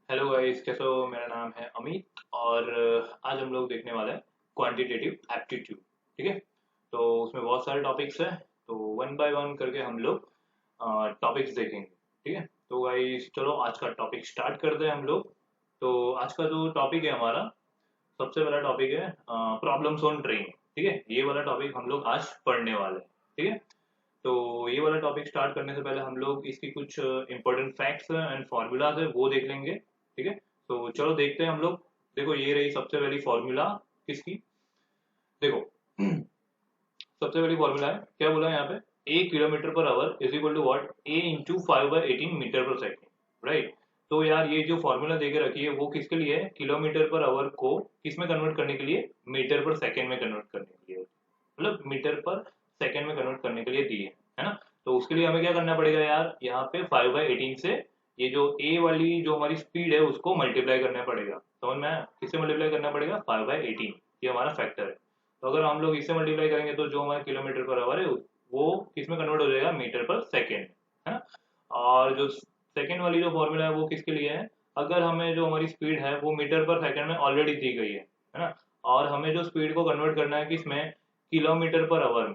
Hello guys, कैसे हो? मेरा नाम है अमित और आज हम लोग देखने वाले हैं क्वांटिटेटिव एप्टीट्यूड। ठीक है, तो उसमें बहुत सारे टॉपिक्स हैं, तो वन बाय वन करके हम लोग टॉपिक्स देखेंगे। ठीक है, तो गाइस चलो आज का टॉपिक स्टार्ट करते हैं हम लोग। तो आज का जो टॉपिक है हमारा, सबसे पहला टॉपिक है प्रॉब्लम्स ऑन ट्रेन। ठीक है, ये वाला टॉपिक हम लोग आज पढ़ने वाले हैं। ठीक है, तो ये वाला टॉपिक स्टार्ट करने से पहले हम लोग इसकी कुछ इंपॉर्टेंट फैक्ट्स एंड फॉर्मूलाज है वो देख लेंगे। ठीक है, तो चलो देखते हैं हम लोग। देखो, ये रही सबसे पहली फॉर्मूला किसकी। देखो सबसे पहली फॉर्मूला है, क्या बोला है यहाँ पे, a kilometre per hour is equal to what, a into 5/18 metre per second. Right, तो यार ये जो फॉर्मूला देके रखी है वो किसके लिए है? किलोमीटर पर आवर को किस में कन्वर्ट करने के लिए? मीटर पर सेकेंड में कन्वर्ट करने के लिए, मतलब मीटर पर सेकेंड में कन्वर्ट करने के लिए दी है ना। तो उसके लिए हमें क्या करना पड़ेगा यार, यहाँ पे 5/18 से ये जो ए वाली जो हमारी स्पीड है उसको मल्टीप्लाई करना पड़ेगा। समझ में आया? किससे मल्टीप्लाई करना पड़ेगा? 5/18, ये हमारा फैक्टर है। तो अगर हम लोग इससे मल्टीप्लाई करेंगे तो जो हमारा किलोमीटर पर आवर है वो किस में कन्वर्ट हो जाएगा? मीटर पर सेकेंड, है ना। और जो सेकेंड वाली जो फॉर्मूला है वो किसके लिए है? अगर हमें जो हमारी स्पीड है वो मीटर पर सेकेंड में ऑलरेडी दी गई है ना, और हमें जो स्पीड को कन्वर्ट करना है किसमें? किलोमीटर पर आवर में।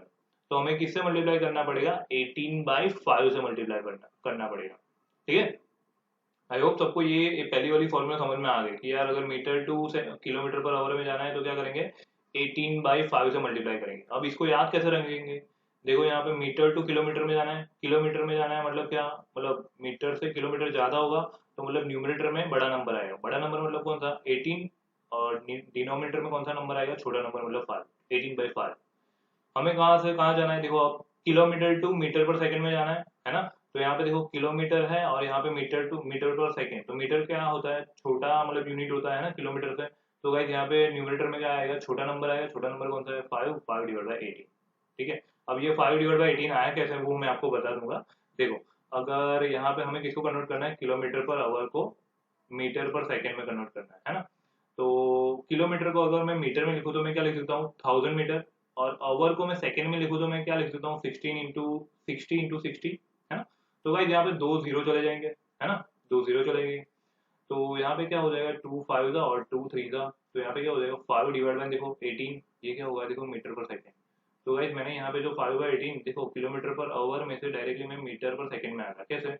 तो हमें किससे मल्टीप्लाई करना पड़ेगा? 18/5 से मल्टीप्लाई करना पड़ेगा। ठीक है, आई होप सबको ये पहली वाली फॉर्मूला समझ में आ गई कि यार अगर मीटर टू से किलोमीटर पर आवर में जाना है तो क्या करेंगे? 18/5 से मल्टीप्लाई करेंगे। अब इसको याद कैसे रखेंगे? देखो यहाँ पे मीटर टू किलोमीटर में जाना है, किलोमीटर में जाना है मतलब क्या, मतलब मीटर से किलोमीटर ज्यादा होगा तो मतलब न्यूमरेटर में बड़ा नंबर आएगा। बड़ा नंबर मतलब कौन सा? 18। और डिनोमिनेटर में कौन सा नंबर आएगा? छोटा नंबर मतलब 5, 18/5। हमें कहाँ से कहाँ जाना है? देखो अब kilometre to metre per second में जाना है ना। तो यहाँ पे देखो किलोमीटर है और यहाँ पे metre to metre per second. तो मीटर क्या होता है? छोटा मतलब यूनिट होता है ना किलोमीटर से। तो गाइस यहाँ पे न्यूमरेटर में क्या आएगा? छोटा नंबर आएगा। छोटा नंबर कौन सा है? 5, 5/18। ठीक है, अब ये 5/18 आया कैसे वो मैं आपको बता दूंगा। देखो, अगर यहाँ पे हमें किसको कन्वर्ट करना है? किलोमीटर पर आवर को मीटर पर सेकंड में कन्वर्ट करना है ना। तो किलोमीटर को अगर मैं मीटर में लिखूँ तो मैं क्या लिख सकता हूँ? 1000 मीटर। और आवर को मैं सेकंड में लिखूँ तो मैं क्या लिख सकता हूँ? 16 इंटू 60 है ना। तो भाई यहाँ पे दो जीरो चले जाएंगे, है ना, दो जीरो चलेंगे। तो यहाँ पे क्या हो जाएगा? टू फाइव का और टू थ्री का, तो यहाँ पे क्या हो जाएगा? 5 डिवाइड बाई देखो 18, ये क्या होगा? देखो मीटर पर सेकंड। तो गाइज मैंने यहाँ पे जो 5/18 देखो किलोमीटर पर आवर में से डायरेक्टली मैं मीटर पर सेकंड में आया कैसे?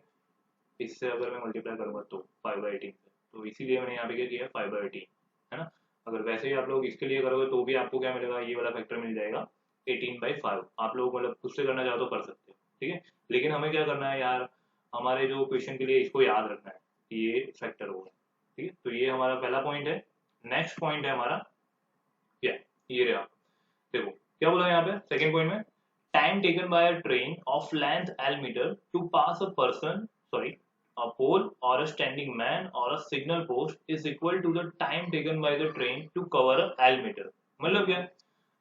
इससे अगर मैं मल्टीप्लाई करूंगा तो 5/18 से, तो इसीलिए मैंने यहाँ पे क्या किया? 5/18, है ना। अगर वैसे ही आप लोग इसके लिए करोगे तो भी आपको क्या मिलेगा? ये वाला फैक्टर मिल जाएगा 18/5। आप लोग मतलब खुद से करना चाहो तो कर सकते हो। ठीक है, लेकिन हमें क्या करना है यार, हमारे जो क्वेश्चन के लिए इसको याद रखना है कि ये फैक्टर होगा। ठीक है, तो ये हमारा पहला पॉइंट है। नेक्स्ट पॉइंट है हमारा क्या? ये रहा, देखो क्या बोला है यहाँ पे सेकंड पॉइंट में, time taken by a train of length L metre to pass a person, sorry, a pole or a standing man or a signal post is equal to the time taken by the train to cover a L meter। मतलब क्या?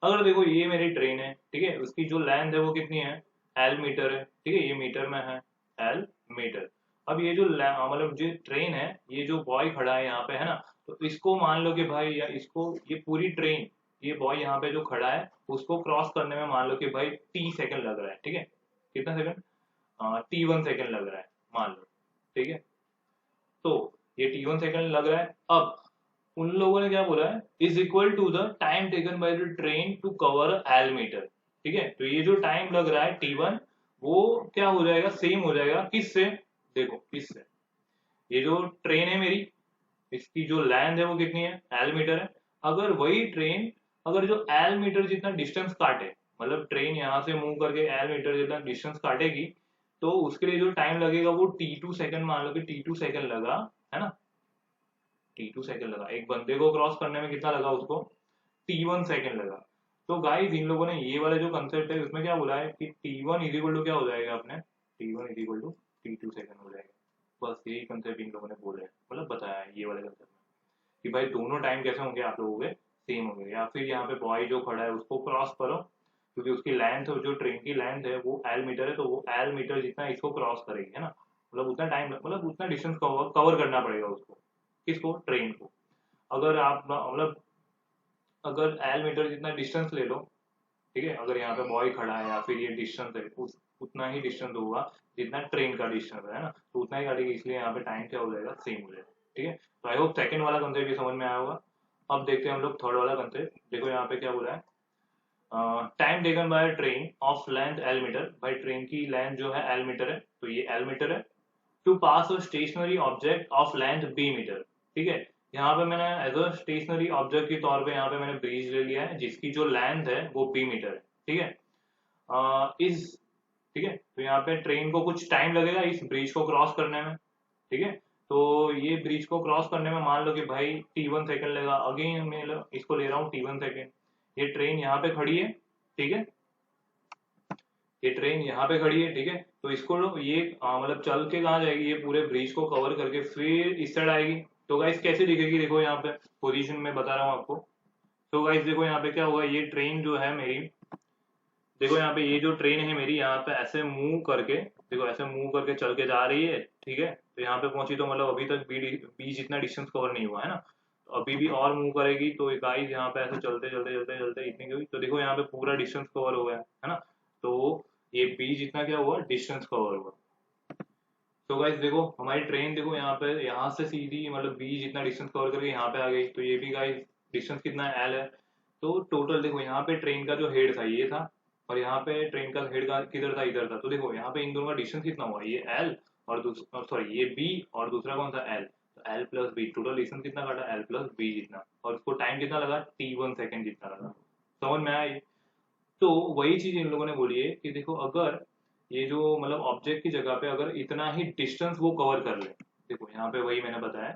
अगर देखो ये मेरी train है, ठीक है, उसकी जो लेंथ है वो कितनी है? एल मीटर है। ठीक है, ये मीटर में है, एल मीटर। अब ये जो मतलब जो ट्रेन है, ये जो बॉय खड़ा है यहाँ पे, है ना, तो इसको मान लो कि भाई, या इसको ये पूरी ट्रेन, ये बॉय यहाँ पे जो खड़ा है उसको क्रॉस करने में मान लो कि भाई टी सेकंड लग रहा है। ठीक है, कितना सेकंड? T1 सेकंड लग रहा है मान लो। ठीक है, तो ये T1 सेकंड लग रहा है। अब उन लोगों ने क्या बोला है? Is equal to the time taken by the train to cover L metre. ठीक है, तो ये जो टाइम लग रहा है T1, वो क्या हो जाएगा? सेम हो जाएगा किससे? देखो किससे, ये जो ट्रेन है मेरी, इसकी जो लेंथ है वो कितनी है? एल मीटर है। अगर वही ट्रेन, अगर जो एल मीटर जितना डिस्टेंस काटे, मतलब ट्रेन यहाँ से मूव करके एल मीटर जितना डिस्टेंस काटेगी, तो उसके लिए जो टाइम लगेगा वो T2 सेकंड, मान लो कि T2 सेकंड लगा, है ना। T2 सेकंड लगा, एक बंदे को क्रॉस करने में कितना लगा उसको? T1 सेकंड लगा। तो गाइस इन लोगों ने ये वाला जो कंसेप्ट है उसमें क्या बोला है कि T1 इज इक्वल टू क्या हो जाएगा अपने? T1 is equal to T2 second हो जाएगा। बस यही कंसेप्ट इन लोगों ने बोले, मतलब बताया है ये वाले कंसेप्ट में कि भाई दोनों टाइम कैसे होंगे आप लोगों के? सेम होंगे। या फिर यहाँ पे बॉय जो खड़ा है उसको क्रॉस करो, क्योंकि उसकी लेंथ, जो ट्रेन की लेंथ है वो एल मीटर है, तो वो एल मीटर जितना इसको क्रॉस करेगी, है ना, मतलब उतना टाइम, मतलब उतना डिस्टेंस कवर करना पड़ेगा उसको। किसको? ट्रेन को। अगर आप मतलब अगर एल मीटर जितना डिस्टेंस ले लो, ठीक है, अगर यहाँ पे बॉय खड़ा है या फिर ये डिस्टेंस है, उतना ही डिस्टेंस होगा जितना ट्रेन का डिस्टेंस है ना, तो उतना ही काटेगी, इसलिए यहाँ पे टाइम क्या हो जाएगा? सेम हो जाएगा। ठीक है, तो आई होप सेकंड वाला कंसेप्ट भी समझ में आया होगा। अब देखते हैं हम लोग थर्ड वाला कंसेप्ट। देखो यहाँ पे क्या बोला है, time taken by train of length L metre. भाई ट्रेन की लेंथ जो है एल मीटर है, तो ये एल मीटर है, to pass a stationary object of length B metre. ठीक है, यहाँ पे मैंने एज अ स्टेशनरी ऑब्जेक्ट के तौर पे यहाँ पे मैंने ब्रिज ले लिया है जिसकी जो लेंथ है वो बी मीटर है। ठीक है, इस ठीक है, तो यहाँ पे ट्रेन को कुछ टाइम लगेगा इस ब्रिज को क्रॉस करने में। ठीक है, तो ये ब्रिज को क्रॉस करने में मान लो कि भाई T1 सेकंड लगा। अगेन मैं इसको ले रहा हूँ T1 सेकंड। ये ट्रेन यहाँ पे खड़ी है, ठीक है, ये ट्रेन यहाँ पे खड़ी है। ठीक है, तो इसको ये मतलब चल के कहाँ जाएगी, ये पूरे ब्रिज को कवर करके फिर इस साइड आएगी। तो गाइस कैसे दिखेगी, देखो यहाँ पे पोजीशन में बता रहा हूँ आपको। तो गाइस देखो यहाँ पे क्या होगा, ये ट्रेन जो है मेरी, देखो यहाँ पे ये जो ट्रेन है मेरी यहाँ पे ऐसे मूव करके, देखो ऐसे मूव करके चल के जा रही है। ठीक है, तो यहाँ पे पहुंची, तो मतलब अभी तक बी जितना डिस्टेंस कवर नहीं हुआ है ना, तो अभी भी और मूव करेगी। तो गाइस यहाँ पे ऐसे चलते चलते चलते चलते इतनी की हुई, तो देखो यहाँ पे पूरा डिस्टेंस कवर हो गया है ना। तो ये बी जितना क्या हुआ, डिस्टेंस कवर हुआ। तो गाइस देखो हमारी ट्रेन, देखो यहाँ पे यहाँ से सीधी मतलब बी जितना डिस्टेंस कवर करके यहाँ पे आ गई। तो ये भी गाइस डिस्टेंस कितना है, एल है। तो टोटल देखो यहाँ पे ट्रेन का जो हेड था ये था, और यहाँ पे ट्रेन का हेड का किधर था, इधर था। तो देखो यहाँ पे इन दोनों का डिस्टेंस कितना हुआ, ये एल और दूसरा सॉरी ये बी और दूसरा कौन सा, एल। तो L plus B, total distance कितना काटा, एल प्लस बी जितना, और उसको टाइम कितना लगा, T1 सेकंड जितना लगा। समझ में आया ये? तो वही चीज इन लोगों ने बोली है कि देखो अगर ये जो मतलब ऑब्जेक्ट की जगह पे अगर इतना ही डिस्टेंस वो कवर कर ले, देखो यहाँ पे वही मैंने बताया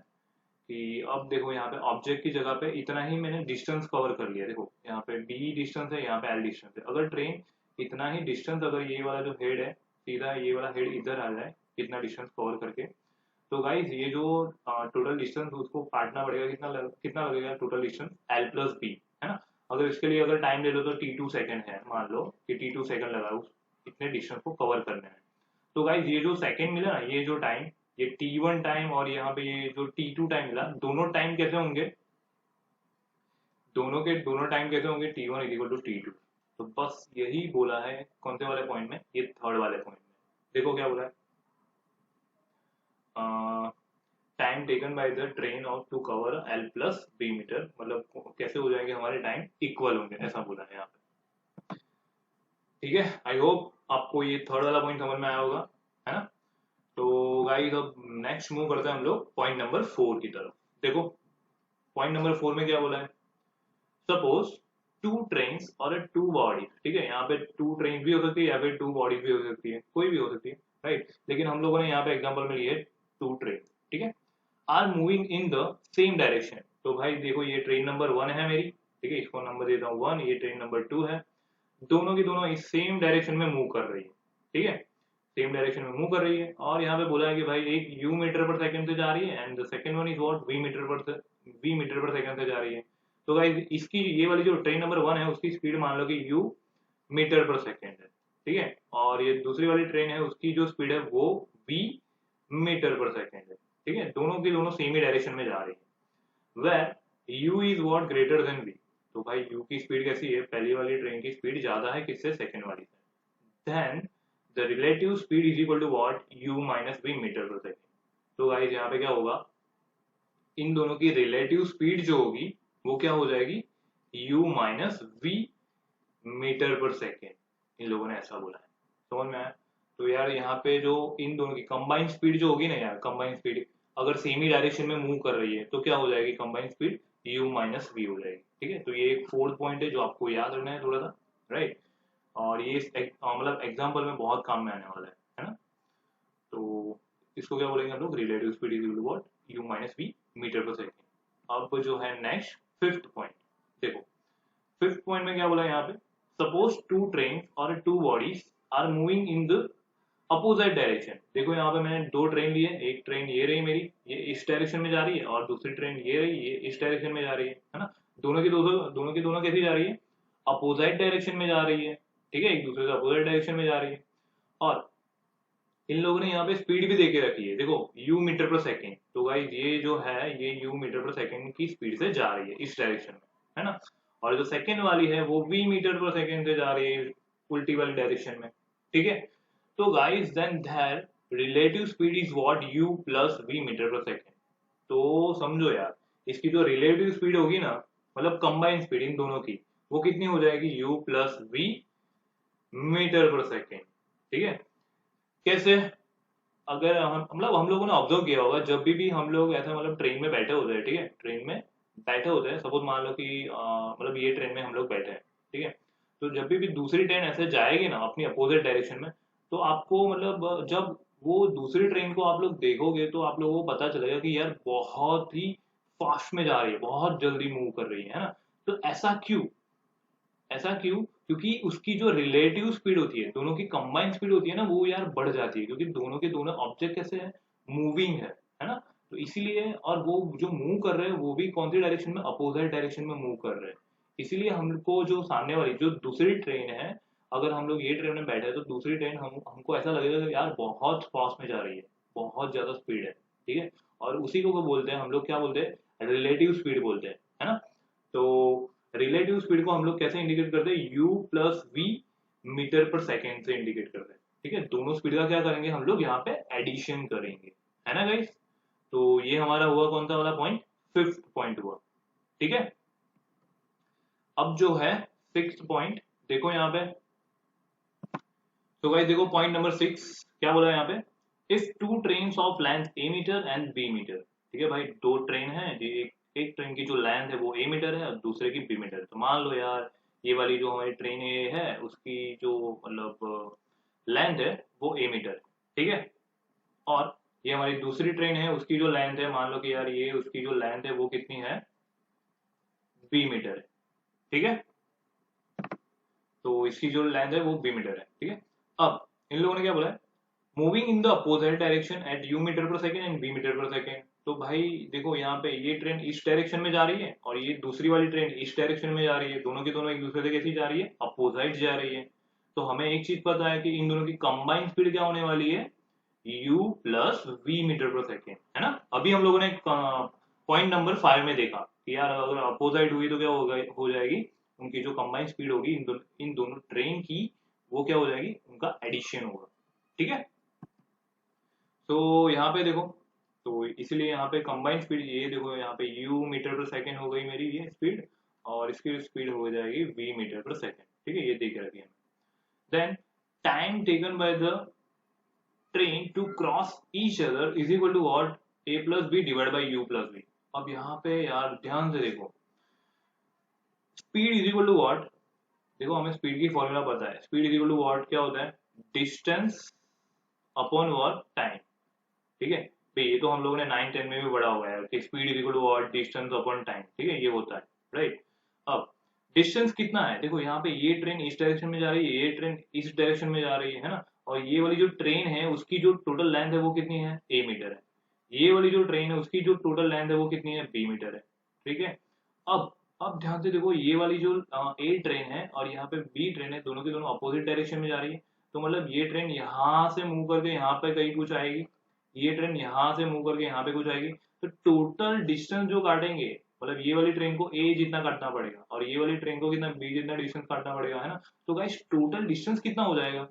कि अब देखो यहाँ पे ऑब्जेक्ट की जगह पे इतना ही मैंने डिस्टेंस कवर कर लिया। देखो यहाँ पे डी डिस्टेंस है, यहाँ पे एल डिस्टेंस है। अगर ट्रेन इतना ही डिस्टेंस, अगर ये वाला जो हेड है सीधा ये वाला हेड इधर आ जाए कितना डिस्टेंस कवर करके, तो गाइज ये जो टोटल डिस्टेंस उसको काटना पड़ेगा, कितना लगेगा total distance, L plus B, है ना। अगर इसके लिए अगर टाइम ले लो तो T2 सेकंड है, मान लो कि T2 सेकंड लगा उस इतने डिस्टेंस को कवर करने में। तो गाइज ये जो सेकंड मिला ना, ये जो टाइम, ये T1 टाइम और यहाँ पे ये जो T2 टाइम मिला, दोनों टाइम कैसे होंगे, दोनों के दोनों टाइम कैसे होंगे, T1 is equal to T2। तो बस यही बोला है कौन से वाले पॉइंट में, ये थर्ड वाले पॉइंट में। देखो क्या बोला है, time taken by the train of to cover L plus B metre, मतलब कैसे हो जाएंगे हमारे टाइम इक्वल होंगे, ऐसा बोला है यहाँ पे। ठीक है, आई होप आपको ये थर्ड वाला पॉइंट समझ में आया होगा, है ना। तो गाइस अब नेक्स्ट मूव करते हैं हम लोग पॉइंट नंबर 4 की तरफ। देखो पॉइंट नंबर 4 में क्या बोला है, सपोज टू ट्रेन और टू बॉडी। ठीक है, यहाँ पे टू ट्रेन भी हो सकती है या फिर टू बॉडीज भी हो सकती है, कोई भी हो सकती है, राइट। लेकिन हम लोगों ने यहाँ पे एग्जाम्पल में लिए टू ट्रेन। ठीक है, are moving in the same direction. तो भाई देखो ये ट्रेन नंबर 1 है मेरी, ठीक है, इसको नंबर देता हूँ 1, ये ट्रेन नंबर 2 है। दोनों की दोनों इस सेम डायरेक्शन में मूव कर रही है। ठीक है, सेम डायरेक्शन में मूव कर रही है, और यहाँ पे बोला है कि भाई एक यू मीटर पर सेकंड से जा रही है and the second one is what, V metre per second से जा रही है। तो गाइस इसकी ये वाली जो ट्रेन नंबर 1 है उसकी स्पीड मान लो कि यू मीटर पर सेकंड है। ठीक है, और ये दूसरी वाली ट्रेन है उसकी जो स्पीड है वो वी मीटर पर सेकंड है। ठीक है, दोनों की दोनों सेम ही डायरेक्शन में जा रही है, where U is what greater than V. तो भाई यू की स्पीड कैसी है, पहली वाली ट्रेन की स्पीड ज्यादा है किससे, सेकंड वाली से। Then the relative speed is equal to what, U minus V metre per second. तो गाइस यहाँ पे क्या होगा, इन दोनों की रिलेटिव स्पीड जो होगी वो क्या हो जाएगी, u minus V metre per second. इन लोगों ने ऐसा बोला है, समझ में आया। तो यार यहाँ पे जो इन दोनों की कंबाइंड स्पीड जो होगी ना यार, कंबाइंड स्पीड अगर सेम ही डायरेक्शन में मूव कर रही है तो क्या हो जाएगी, combined speed u minus V हो जाएगी। ठीक है, तो ये एक फोर्थ पॉइंट है जो आपको याद रखना है थोड़ा सा, राइट। और ये मतलब एग्जाम्पल में बहुत काम में आने वाला है ना। तो इसको क्या बोलेंगे हम लोग, relative speed is equal to what, u minus V metre per second. अब जो है नेक्स्ट फिफ्थ पॉइंट, देखो फिफ्थ पॉइंट में क्या बोला यहाँ पे, सपोज टू ट्रेन और two bodies are moving in the opposite direction. देखो यहाँ पे मैंने दो ट्रेन लिए, एक ट्रेन ये रही मेरी, ये इस डायरेक्शन में जा रही है, और दूसरी ट्रेन ये रही, ये इस डायरेक्शन में जा रही है ना। दोनों कैसी जा रही है, अपोजिट डायरेक्शन में जा रही है। ठीक है, एक दूसरे से अपोजिट डायरेक्शन में जा रही है, और इन लोगों ने यहाँ पे स्पीड भी देके रखी है, देखो u मीटर पर सेकेंड। तो गाइस ये जो है ये u मीटर पर सेकेंड की स्पीड से जा रही है इस डायरेक्शन में, है ना। और जो सेकेंड वाली है वो v मीटर पर सेकेंड से जा रही है उल्टी वाली डायरेक्शन में। ठीक है, तो guys then their relative speed is what, u plus v metre per second. तो समझो यार, इसकी जो रिलेटिव स्पीड होगी ना, मतलब कंबाइंड स्पीड इन दोनों की, वो कितनी हो जाएगी, u plus we metre per second. ठीक है, कैसे? अगर हम लोगों ने ऑब्जर्व किया होगा, जब भी हम लोग ऐसा मतलब ट्रेन में बैठे होते हैं, ठीक है, ट्रेन में बैठे होते हैं, सपोज मान लो कि मतलब ये ट्रेन में हम लोग बैठे हैं, ठीक है, तो जब भी दूसरी ट्रेन ऐसे जाएगी ना अपनी अपोजिट डायरेक्शन में, तो आपको मतलब जब वो दूसरी ट्रेन को आप लोग देखोगे तो आप लोगों को पता चलेगा कि यार बहुत ही फास्ट में जा रही है, बहुत जल्दी मूव कर रही है ना। तो ऐसा क्यों? ऐसा क्यों? क्योंकि उसकी जो रिलेटिव स्पीड होती है, दोनों की कंबाइंड स्पीड होती है ना, वो यार बढ़ जाती है, क्योंकि दोनों के दोनों ऑब्जेक्ट कैसे है, मूविंग है ना। तो इसीलिए, और वो जो मूव कर रहे हैं वो भी कौन सी डायरेक्शन में, अपोजिट डायरेक्शन में मूव कर रहे हैं। इसीलिए हमको जो सामने वाली जो दूसरी ट्रेन है, अगर हम लोग ये ट्रेन में बैठे हैं तो दूसरी ट्रेन हमको ऐसा लगेगा कि यार बहुत फास्ट में जा रही है, बहुत ज्यादा स्पीड है, ठीक है। और उसी को बोलते हैं हम लोग, क्या बोलते हैं, रिलेटिव स्पीड बोलते हैं, है ना। तो रिलेटिव स्पीड को हम लोग कैसे इंडिकेट करते हैं, u plus we metre per second से इंडिकेट करते हैं। ठीक है, दोनों स्पीड का क्या करेंगे हम लोग यहाँ पे एडिशन करेंगे, है ना गाइस। तो ये हमारा हुआ कौन सा वाला पॉइंट, फिफ्थ पॉइंट हुआ। ठीक है, अब जो है सिक्स्थ पॉइंट, देखो यहाँ पे। तो गाइस देखो पॉइंट नंबर 6 क्या बोला है यहाँ पे, if two train of length A metre and B metre. ठीक है भाई, दो ट्रेन है, एक ट्रेन की जो लेंथ है वो ए मीटर है और दूसरे की बी मीटर है। तो मान लो यार ये वाली जो हमारी ट्रेन ए है उसकी जो मतलब लेंथ है वो ए मीटर है, ठीक है। और ये हमारी दूसरी ट्रेन है, उसकी जो लेंथ है, मान लो कि यार ये उसकी जो लेंथ है वो कितनी है, बी मीटर है, ठीक है। तो इसकी जो लेंथ है वो बी मीटर है, ठीक है। अब इन लोगों ने क्या बोला है, moving in the opposite direction at U metre per second and B metre per second. तो भाई देखो यहाँ पे ये ट्रेन इस डायरेक्शन में जा रही है और ये दूसरी वाली ट्रेन इस डायरेक्शन में जा रही है, दोनों की दोनों एक दूसरे से कैसी जा रही है, अपोजिट जा रही है। तो हमें एक चीज पता है कि इन दोनों की कंबाइंड स्पीड क्या होने वाली है, u plus we metre per second, है ना। अभी हम लोगों ने पॉइंट नंबर 5 में देखा कि यार अगर अपोजिट हुई तो क्या हो जाएगी, उनकी जो कंबाइंड स्पीड होगी इन दोनों ट्रेन की, वो क्या हो जाएगी, उनका एडिशन होगा, ठीक है। तो यहाँ पे देखो, तो इसलिए यहाँ पे कंबाइंड स्पीड, ये देखो यहाँ पे u मीटर पर सेकेंड हो गई मेरी ये स्पीड, और इसकी स्पीड हो जाएगी v मीटर पर सेकेंड, ठीक है, ये देख रखी है। Then time taken by the train to cross each other is equal to what, a plus B divide by u plus B. अब यहाँ पे यार ध्यान से देखो, speed is equal to what, देखो हमें स्पीड की फॉर्मूला पता है, speed is equal to what क्या होता है, डिस्टेंस अपॉन व्हाट, टाइम, ठीक है। तो ये तो हम लोगों ने 9 10 में भी पढ़ा हुआ है कि speed is equal to what, distance upon time, ठीक है, ये होता है, राइट। अब डिस्टेंस कितना है, देखो यहाँ पे ये ट्रेन इस डायरेक्शन में जा रही है, ये ट्रेन इस डायरेक्शन में जा रही है ना। और ये वाली जो ट्रेन है उसकी जो टोटल लेंथ है वो कितनी है, ए मीटर है। ये वाली जो ट्रेन है उसकी जो टोटल लेंथ है वो कितनी है, बी मीटर है, ठीक है। अब अब ध्यान से देखो, ये वाली जो ए ट्रेन है और यहाँ पे बी ट्रेन है, दोनों की दोनों अपोजिट डायरेक्शन में जा रही है। तो मतलब ये ट्रेन यहाँ से मूव करके यहाँ पे कहीं कुछ आएगी, ये ट्रेन यहाँ से मूव करके यहाँ पे कुछ आएगी। तो टोटल डिस्टेंस जो काटेंगे, मतलब ये वाली ट्रेन को ए जितना काटना पड़ेगा और ये वाली ट्रेन को कितना, बी जितना डिस्टेंस काटना पड़ेगा, है ना। तो गाइस टोटल डिस्टेंस कितना हो जाएगा,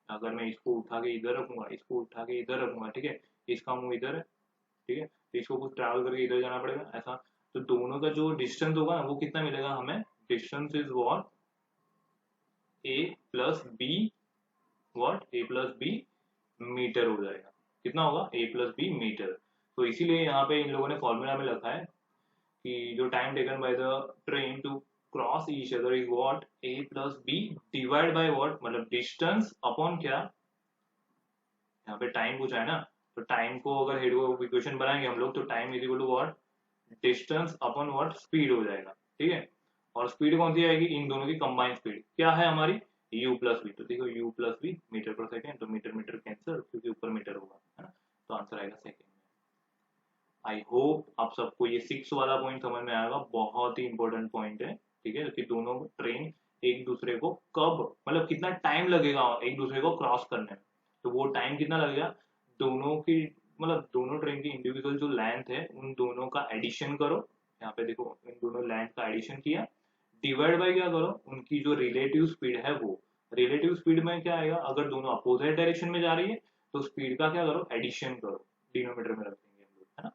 अगर मैं इसको उठा के इधर रखूंगा, इसको उठा के इधर रखूंगा, ठीक है, इसका मुंह इधर है, ठीक है, तो इसको कुछ ट्रैवल करके इधर जाना पड़ेगा ऐसा। तो दोनों का जो डिस्टेंस होगा ना वो कितना मिलेगा हमें, distance is what, A plus B, what, A plus B metre हो जाएगा। कितना होगा, ए प्लस बी मीटर। तो इसीलिए यहाँ पे इन लोगों ने फॉर्मूला में लिखा है कि जो time taken by the train to cross each other is what, A plus B divide by what, मतलब डिस्टेंस अपॉन क्या, यहाँ पे टाइम पूछा है ना, तो टाइम को अगर हेड इक्वेशन बनाएंगे हम लोग तो time is equal to what, distance upon what, speed हो जाएगा, ठीक है। और स्पीड कौन सी आएगी, इन दोनों की कंबाइंड स्पीड क्या है हमारी, u प्लस बी। तो देखो u plus B metre per second, तो मीटर मीटर कैंसिल क्योंकि ऊपर मीटर होगा, है ना। तो आंसर आएगा सेकेंड में। आई होप आप सबको ये 6 वाला पॉइंट समझ में आएगा, बहुत ही इंपॉर्टेंट पॉइंट है, ठीक है, कि दोनों ट्रेन एक दूसरे को कब, मतलब कितना टाइम लगेगा एक दूसरे को क्रॉस करने में। तो वो टाइम कितना लगेगा, दोनों की, मतलब दोनों ट्रेन की इंडिविजुअल जो लेंथ है उन दोनों का एडिशन करो, यहाँ पे देखो इन दोनों लेंथ का एडिशन किया, डिवाइड बाय क्या करो, उनकी जो रिलेटिव स्पीड है वो, रिलेटिव स्पीड में क्या आएगा, अगर दोनों अपोजिट डायरेक्शन में जा रही है तो स्पीड का क्या करो, एडिशन करो, डिनोमीटर में रख देंगे हम लोग, है ना।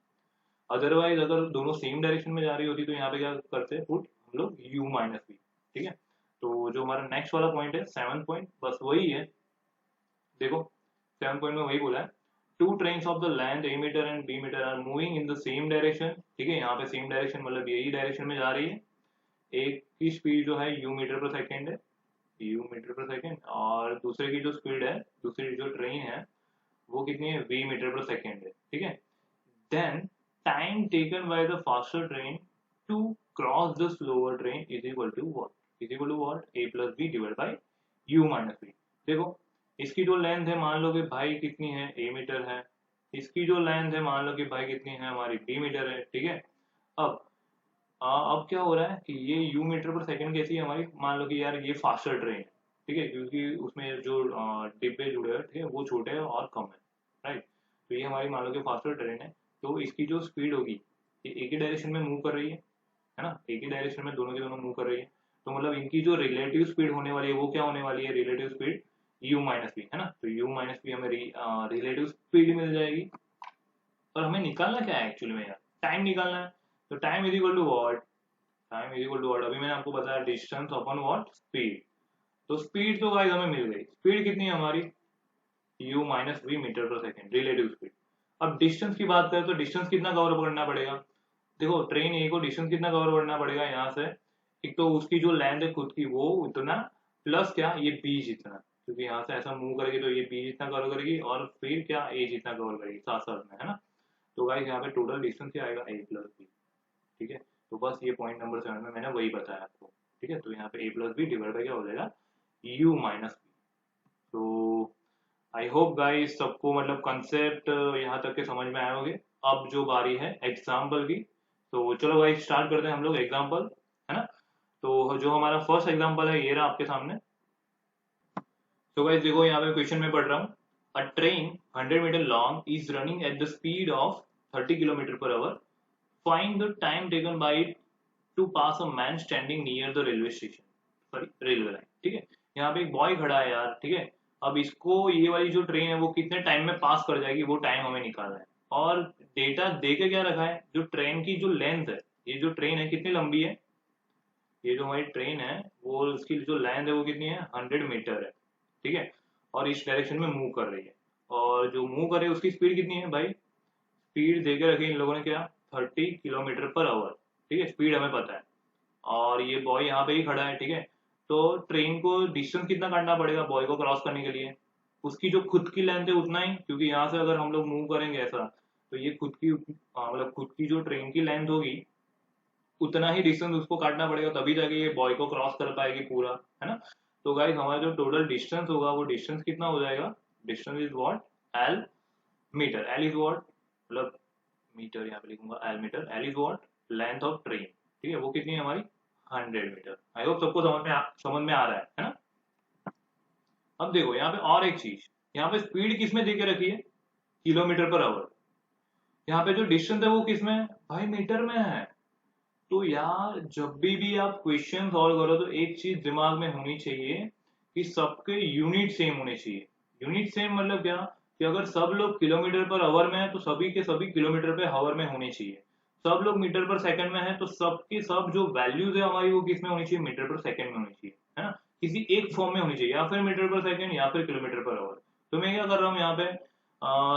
अदरवाइज अगर दोनों सेम डायरेक्शन में जा रही होती तो यहाँ पे क्या करते हैं, पुट हम लोग u माइनस वी, ठीक है। तो जो हमारा नेक्स्ट वाला पॉइंट है 7 पॉइंट, बस वही है। देखो 7 पॉइंट में वही बोला है, two trains of the length A metre and B metre are moving in the same direction, ठीक है। यहाँ पे सेम डायरेक्शन मतलब यही डायरेक्शन में जा रही है। एक की स्पीड जो है u मीटर पर सेकेंड है, u मीटर पर सेकेंड, और दूसरे की जो स्पीड है, दूसरी जो ट्रेन है वो कितनी है, v मीटर पर सेकेंड है, ठीक है। Then time taken by the faster train to cross the slower train is equal to what, is equal to what, a plus B divide by u minus B. देखो इसकी जो length है मान लो कि भाई कितनी है, a मीटर है। इसकी जो लेंथ है मान लो कि भाई कितनी है, हमारी b मीटर है, ठीक है। अब अब क्या हो रहा है कि ये u मीटर पर सेकंड कैसी है हमारी, मान लो कि यार ये फास्टर ट्रेन है, ठीक है, क्योंकि उसमें जो डिब्बे जुड़े हैं, ठीक है, वो छोटे हैं और कम है, राइट। तो ये हमारी मान लो कि फास्टर ट्रेन है, तो इसकी जो स्पीड होगी ये एक ही डायरेक्शन में मूव कर रही है ना, एक ही डायरेक्शन में दोनों के दोनों मूव कर रही है। तो मतलब इनकी जो रिलेटिव स्पीड होने वाली है वो क्या होने वाली है, relative speed u minus B, है ना। तो u माइनस बी हमें रिलेटिव स्पीड मिल जाएगी। और हमें निकालना क्या है एक्चुअली में यार, टाइम निकालना है। तो time is equal to what, time is equal to what, अभी मैंने आपको बताया डिस्टेंस अपॉन व्हाट, स्पीड। तो स्पीड तो गाइस हमें मिल गई, स्पीड कितनी है हमारी, u minus V metre per second, relative speed. अब डिस्टेंस की बात करें तो डिस्टेंस कितना कवर करना पड़ेगा, देखो ट्रेन ए को डिस्टेंस कितना कवर करना पड़ेगा यहाँ से, एक तो उसकी जो लेंथ है खुद की वो उतना, प्लस क्या ये b जितना, क्योंकि यहाँ से ऐसा मूव करेगी तो ये b जितना कवर करेगी, और फिर क्या a जितना कवर करेगी साथ साथ में, है ना। तो गाइस यहाँ पे टोटल डिस्टेंस क्या आएगा, a प्लस बी, ठीक है। तो बस ये पॉइंट नंबर 7 में मैंने वही बताया आपको, ठीक है। तो यहाँ पे a plus B divide by क्या हो जाएगा, u माइनस बी। तो आई होप गाइस सबको मतलब कंसेप्ट यहाँ तक के समझ में आए होंगे। अब जो बारी है एग्जाम्पल की, तो चलो गाइस स्टार्ट करते हैं हम लोग एग्जाम्पल, है ना। तो जो हमारा फर्स्ट एग्जाम्पल है ये रहा आपके सामने। तो गाइस देखो यहाँ पे क्वेश्चन में पढ़ रहा हूँ, a train 100 metre long is running at the speed of 30 kilometre per hour, find the time taken by to pass a man standing near the railway station, sorry railway line, ठीक है। यहाँ पे एक boy खड़ा है यार, ठीक है। अब इसको ये वाली जो ट्रेन है वो कितने टाइम में पास कर जाएगी वो टाइम हमें निकालना है। और डेटा दे के क्या रखा है, जो ट्रेन की जो लेंथ है, ये जो ट्रेन है कितनी लंबी है, ये जो हमारी ट्रेन है वो उसकी जो लेंथ है वो कितनी है, 100 मीटर है, ठीक है। और इस डायरेक्शन में मूव कर रही है, और जो मूव कर रही है उसकी स्पीड कितनी है भाई, स्पीड दे के रखी इन लोगों ने क्या, 30 किलोमीटर पर आवर, ठीक है, स्पीड हमें पता है। और ये बॉय यहाँ पे ही खड़ा है, ठीक है। तो ट्रेन को डिस्टेंस कितना काटना पड़ेगा बॉय को क्रॉस करने के लिए, उसकी जो खुद की लेंथ है उतना ही, क्योंकि यहाँ से अगर हम लोग मूव करेंगे ऐसा, तो ये खुद की मतलब खुद की जो ट्रेन की लेंथ होगी उतना ही डिस्टेंस उसको काटना पड़ेगा, तभी जाके ये बॉय को क्रॉस कर पाएगी पूरा, है ना। तो गाइस हमारा जो टोटल डिस्टेंस होगा वो डिस्टेंस कितना हो जाएगा, distance is what, L metre, L is what, मतलब मीटर यहाँ पे लिखूंगा L metre, L is what, length of train, ठीक है, वो कितनी है हमारी 100 मीटर। आई होप सबको समझ में आ रहा है ना। अब देखो यहाँ पे और एक चीज, यहाँ पे स्पीड किस में देके रखी है, किलोमीटर पर आवर। यहाँ पे जो डिस्टेंस है वो किस में है, भाई मीटर में है। तो यार जब भी आप क्वेश्चन सॉल्व करो तो एक चीज दिमाग में होनी चाहिए कि सबके यूनिट सेम होने चाहिए। यूनिट सेम मतलब क्या, कि अगर सब लोग किलोमीटर पर आवर में है तो सभी के सभी किलोमीटर पर आवर में होने चाहिए। सब लोग मीटर पर सेकंड में है तो सबके सब जो वैल्यूज है हमारी वो किस में होनी चाहिए, मीटर पर सेकंड में होनी चाहिए, है ना। किसी एक फॉर्म में होनी चाहिए, या फिर मीटर पर सेकंड या फिर किलोमीटर पर आवर। तो मैं क्या कर रहा हूँ यहाँ पे,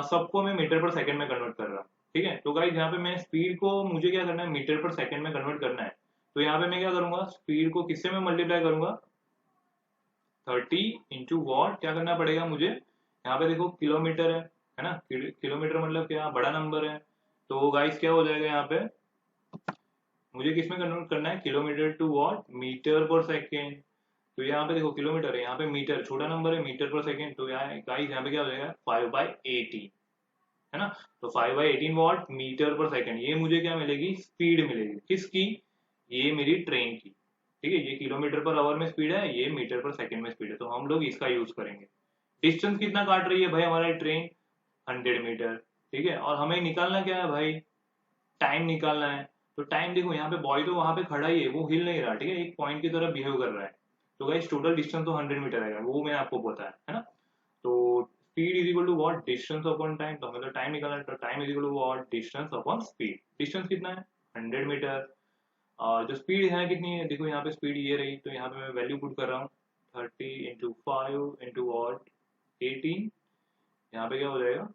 सबको मैं मीटर पर सेकंड में कन्वर्ट कर रहा हूँ, ठीक है। तो गाइस यहाँ पे मैं स्पीड को मुझे क्या करना है, मीटर पर सेकंड में कन्वर्ट करना है। तो यहाँ पे मैं क्या करूंगा, स्पीड को किससे में मल्टीप्लाई करूंगा, 30 इंटू वॉट, क्या करना पड़ेगा मुझे, यहाँ पे देखो किलोमीटर है ना, किलोमीटर मतलब क्या बड़ा नंबर है। तो गाइस क्या हो जाएगा यहाँ पे, मुझे किस में कन्वर्ट करना है, kilometre to what, metre per second. तो यहाँ पे देखो किलोमीटर है, यहाँ पे मीटर छोटा नंबर है, मीटर पर सेकेंड। तो यहाँ गाइस यहाँ पे क्या हो जाएगा 5/18, है ना। तो 5/18 वॉट मीटर पर सेकंड, ये मुझे क्या मिलेगी, स्पीड मिलेगी, किसकी, ये मेरी ट्रेन की, ठीक है। ये किलोमीटर पर आवर में स्पीड है, ये मीटर पर सेकंड में स्पीड है, तो हम लोग इसका यूज करेंगे। डिस्टेंस कितना काट रही है भाई हमारी ट्रेन, 100 मीटर, ठीक है। और हमें निकालना क्या है भाई, टाइम निकालना है। तो टाइम देखो यहाँ पे बॉय तो वहां पे खड़ा ही है, वो हिल नहीं रहा, ठीक है, एक पॉइंट की तरह बिहेव कर रहा है। तो गाइस टोटल डिस्टेंस तो 100 मीटर आएगा, वो मैंने आपको पता है ना। तो speed is equal to what, distance upon time. तो हमें तो टाइम निकालना है, तो time is equal to what, distance upon speed. Distance कितना है 100 मीटर, और जो स्पीड है कितनी है, देखो यहाँ पे स्पीड ये रही, तो यहाँ पे मैं वैल्यू पुट कर रहा हूँ 30 इंटू 5 इंटू वॉट 18, यहाँ पे क्या हो जाएगा